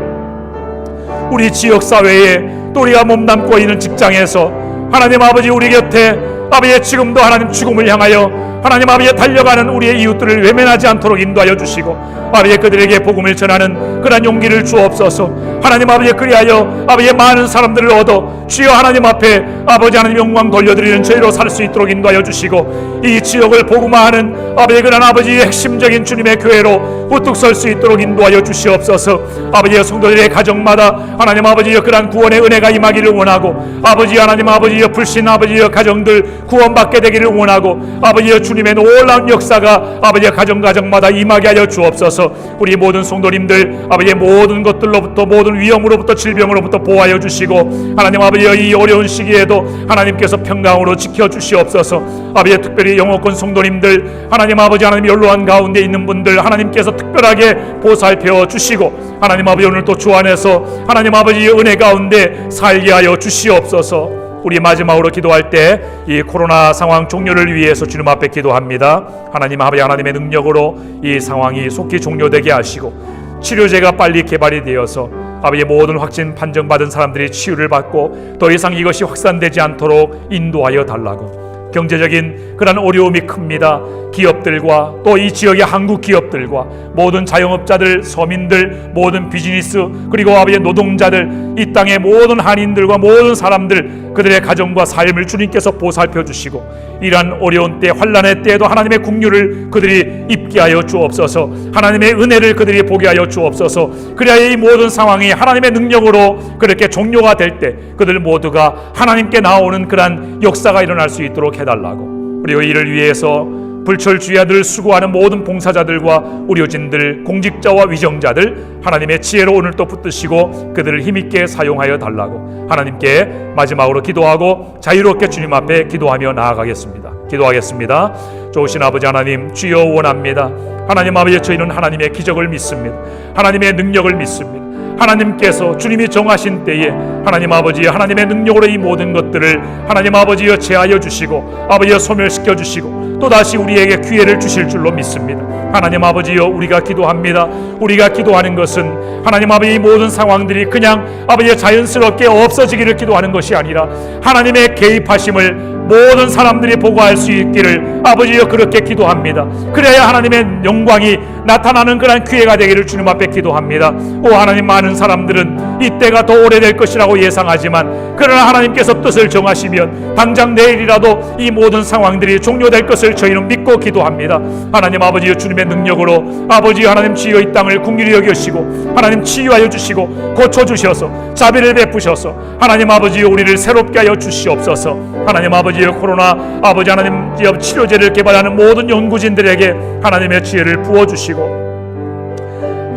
우리 지역사회에 또 우리가 몸담고 있는 직장에서 하나님 아버지 우리 곁에 아버지 지금도 하나님 죽음을 향하여 하나님 아버지 달려가는 우리의 이웃들을 외면하지 않도록 인도하여 주시고 아버지 그들에게 복음을 전하는 그런 용기를 주옵소서. 하나님 아버지 그리하여 아버지 많은 사람들을 얻어 주여 하나님 앞에 아버지 하나님 영광 돌려드리는 저희로 살 수 있도록 인도하여 주시고 이 지역을 복음화하는 아버지 그런 아버지의 핵심적인 주님의 교회로 우뚝 설 수 있도록 인도하여 주시옵소서. 아버지의 성도들의 가정마다 하나님 아버지의 그런 구원의 은혜가 임하기를 원하고 아버지 하나님 아버지의 불신 아버지의 가정들 구원받게 되기를 원하고 아버지의 주님의 놀라운 역사가 아버지의 가정마다 임하게 하여 주옵소서. 우리 모든 성도님들 아버지의 모든 것들로부터 모든 위험으로부터 질병으로부터 보호하여 주시고 하나님 아버지의 이 어려운 시기에도 하나님께서 평강으로 지켜주시옵소서. 아버지 특별히 영어권 성도님들 하나님 아버지 하나님 연로한 가운데 있는 분들 하나님께서 특별하게 보살펴 주시고 하나님 아버지 오늘 또 주 안에서 하나님 아버지의 은혜 가운데 살게 하여 주시옵소서. 우리 마지막으로 기도할 때 이 코로나 상황 종료를 위해서 주님 앞에 기도합니다. 하나님 아버지 하나님의 능력으로 이 상황이 속히 종료되게 하시고 치료제가 빨리 개발이 되어서 아버지 모든 확진 판정받은 사람들이 치유를 받고 더 이상 이것이 확산되지 않도록 인도하여 달라고 경제적인 그런 어려움이 큽니다. 기업들과 또 이 지역의 한국 기업들과 모든 자영업자들, 서민들, 모든 비즈니스, 그리고 아버지 노동자들, 이 땅의 모든 한인들과 모든 사람들, 그들의 가정과 삶을 주님께서 보살펴 주시고 이러한 어려운 때, 환난의 때에도 하나님의 긍휼을 그들이 입게 하여 주옵소서. 하나님의 은혜를 그들이 보게 하여 주옵소서. 그래야 이 모든 상황이 하나님의 능력으로 그렇게 종료가 될 때 그들 모두가 하나님께 나오는 그러한 역사가 일어날 수 있도록 해달라고, 그리고 이를 위해서 불철주야들 수고하는 모든 봉사자들과 의료진들, 공직자와 위정자들 하나님의 지혜로 오늘 또 붙드시고 그들을 힘있게 사용하여 달라고 하나님께 마지막으로 기도하고 자유롭게 주님 앞에 기도하며 나아가겠습니다. 기도하겠습니다. 좋으신 아버지 하나님, 주여 원합니다. 하나님 아버지, 저희는 하나님의 기적을 믿습니다. 하나님의 능력을 믿습니다. 하나님께서 주님이 정하신 때에 하나님 아버지 하나님의 능력으로 이 모든 것들을 하나님 아버지여 제하여 주시고 아버지여 소멸시켜 주시고 또다시 우리에게 기회를 주실 줄로 믿습니다. 하나님 아버지여, 우리가 기도합니다. 우리가 기도하는 것은 하나님 아버지 이 모든 상황들이 그냥 아버지여 자연스럽게 없어지기를 기도하는 것이 아니라 하나님의 개입하심을 모든 사람들이 보고 알 수 있기를 아버지여 그렇게 기도합니다. 그래야 하나님의 영광이 나타나는 그런 기회가 되기를 주님 앞에 기도합니다. 오 하나님, 많은 사람들은 이때가 더 오래될 것이라고 예상하지만 그러나 하나님께서 뜻을 정하시면 당장 내일이라도 이 모든 상황들이 종료될 것을 저희는 믿고 기도합니다. 하나님 아버지여, 주님의 능력으로 아버지 하나님 주여 이 땅을 긍휼히 여기시고 하나님 치유하여 주시고 고쳐주셔서 자비를 베푸셔서 하나님 아버지여 우리를 새롭게 하여 주시옵소서. 하나님 아버지여, 코로나 아버지 하나님 치료제를 개발하는 모든 연구진들에게 하나님의 지혜를 부어주시고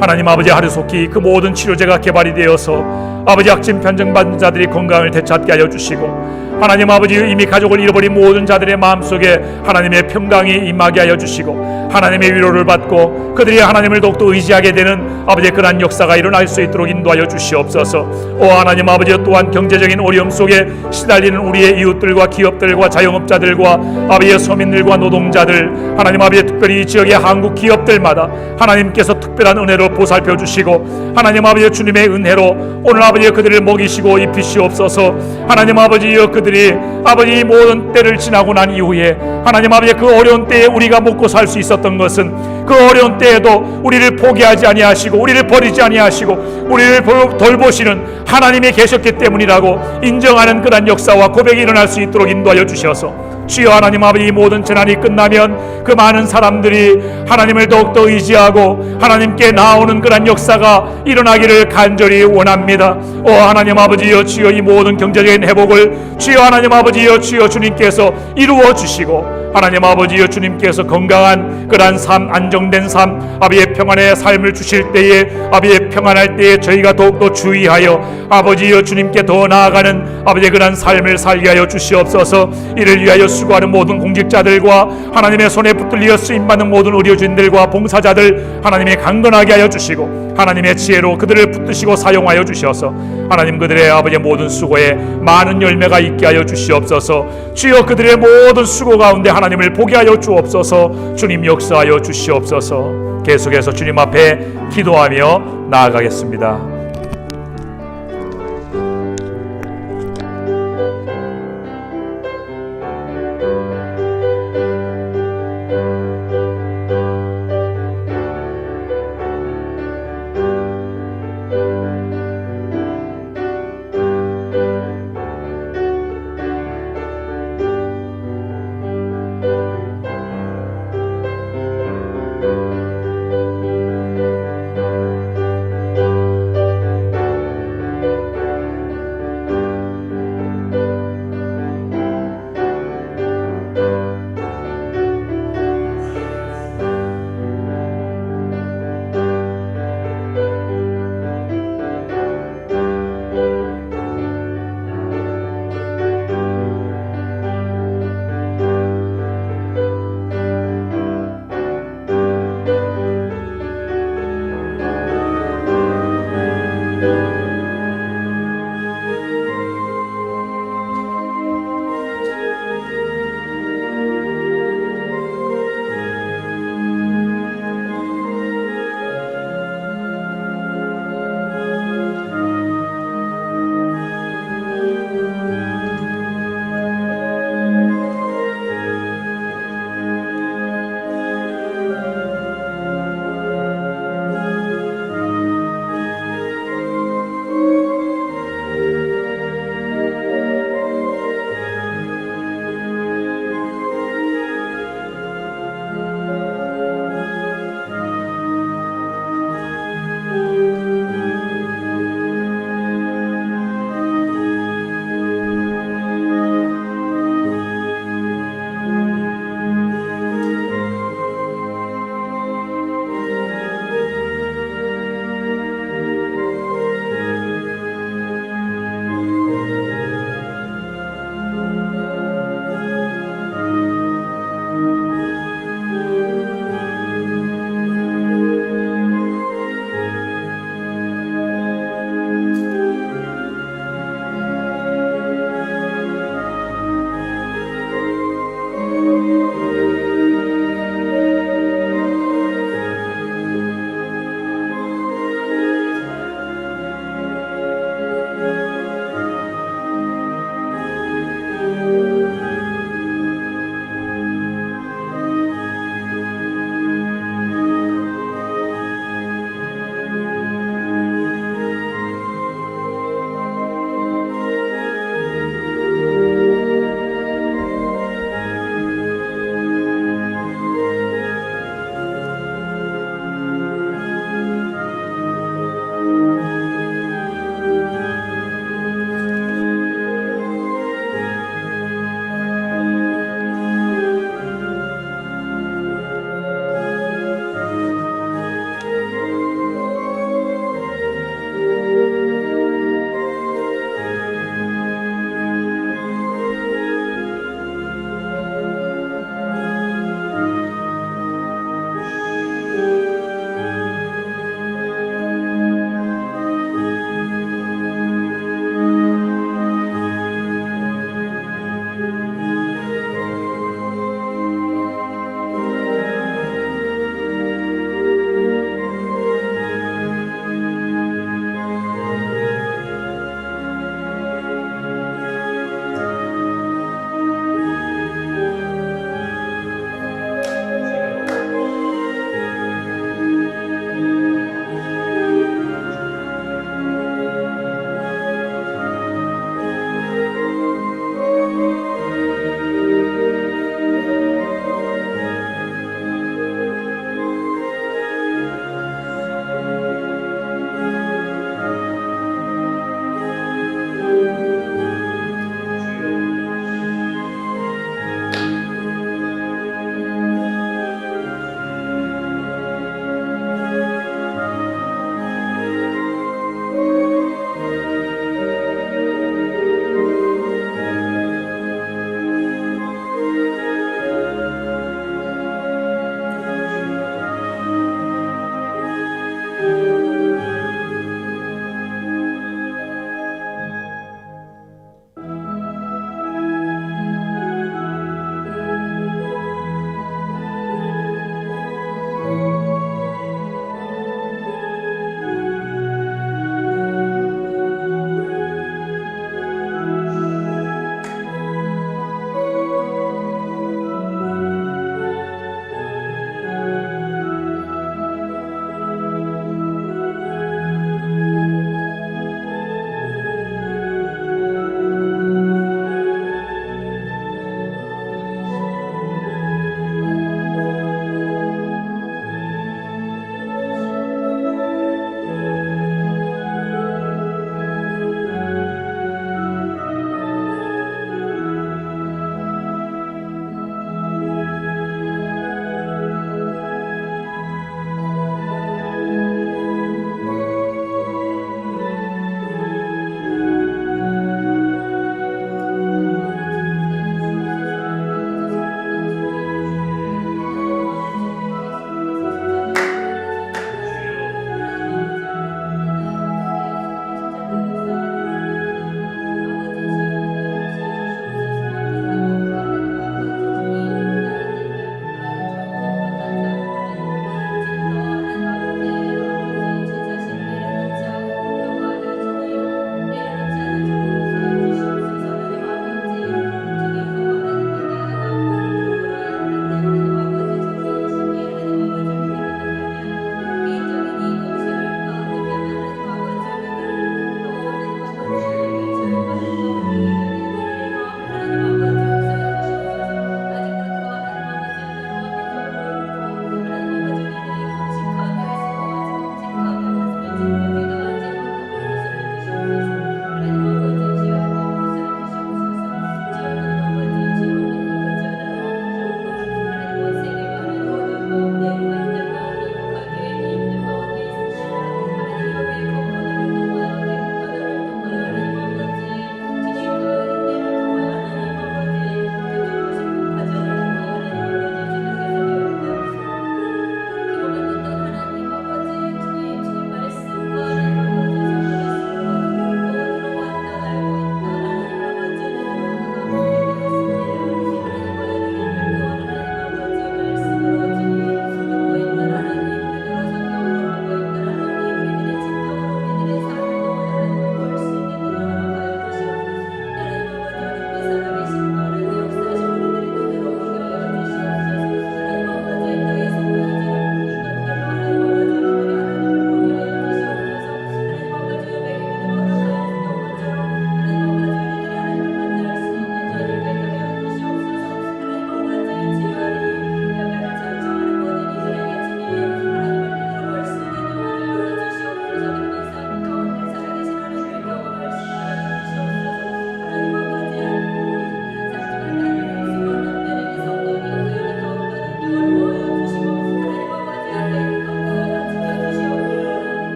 하나님 아버지 하루속히 그 모든 치료제가 개발이 되어서 아버지 악진 편증받은 자들이 건강을 되찾게 하여 주시고 하나님 아버지 이미 가족을 잃어버린 모든 자들의 마음속에 하나님의 평강이 임하게 하여 주시고 하나님의 위로를 받고 그들이 하나님을 더욱더 의지하게 되는 아버지의 그러한 역사가 일어날 수 있도록 인도하여 주시옵소서. 오 하나님 아버지, 또한 경제적인 어려움 속에 시달리는 우리의 이웃들과 기업들과 자영업자들과 아버지의 서민들과 노동자들, 하나님 아버지 특별히 이 지역의 한국 기업들마다 하나님께서 특별한 은혜로 보살펴 주시고 하나님 아버지 주님의 은혜로 오늘 아버지 그들을 먹이시고 입히시옵소서. 하나님 아버지여, 그들이 아버지 모든 때를 지나고 난 이후에 하나님 아버지 그 어려운 때에 우리가 먹고 살 수 있었던 것은 그 어려운 때에도 우리를 포기하지 아니하시고 우리를 버리지 아니하시고 우리를 돌보시는 하나님이 계셨기 때문이라고 인정하는 그런 역사와 고백이 일어날 수 있도록 인도하여 주셔서 주여 하나님 아버지, 이 모든 재난이 끝나면 그 많은 사람들이 하나님을 더욱더 의지하고 하나님께 나오는 그런 역사가 일어나기를 간절히 원합니다. 오 하나님 아버지여, 주여 이 모든 경제적인 회복을 주여 하나님 아버지여, 주여 주님께서 이루어 주시고 하나님 아버지여, 주님께서 건강한 그러한 삶, 안정된 삶, 아버지의 평안의 삶을 주실 때에 아버지의 평안할 때에 저희가 더욱더 주의하여 아버지여 주님께 더 나아가는 아버지의 그러한 삶을 살게 하여 주시옵소서. 이를 위하여 수고하는 모든 공직자들과 하나님의 손에 붙들려 쓰임받는 모든 의료진들과 봉사자들 하나님의 강건하게 하여 주시고 하나님의 지혜로 그들을 붙드시고 사용하여 주셔서 하나님 그들의 아버지의 모든 수고에 많은 열매가 있게 하여 주시옵소서. 주여 그들의 모든 수고 가운데 하나님을 보게 하여 주옵소서. 주님 역사하여 주시옵소서. 계속해서 주님 앞에 기도하며 나아가겠습니다.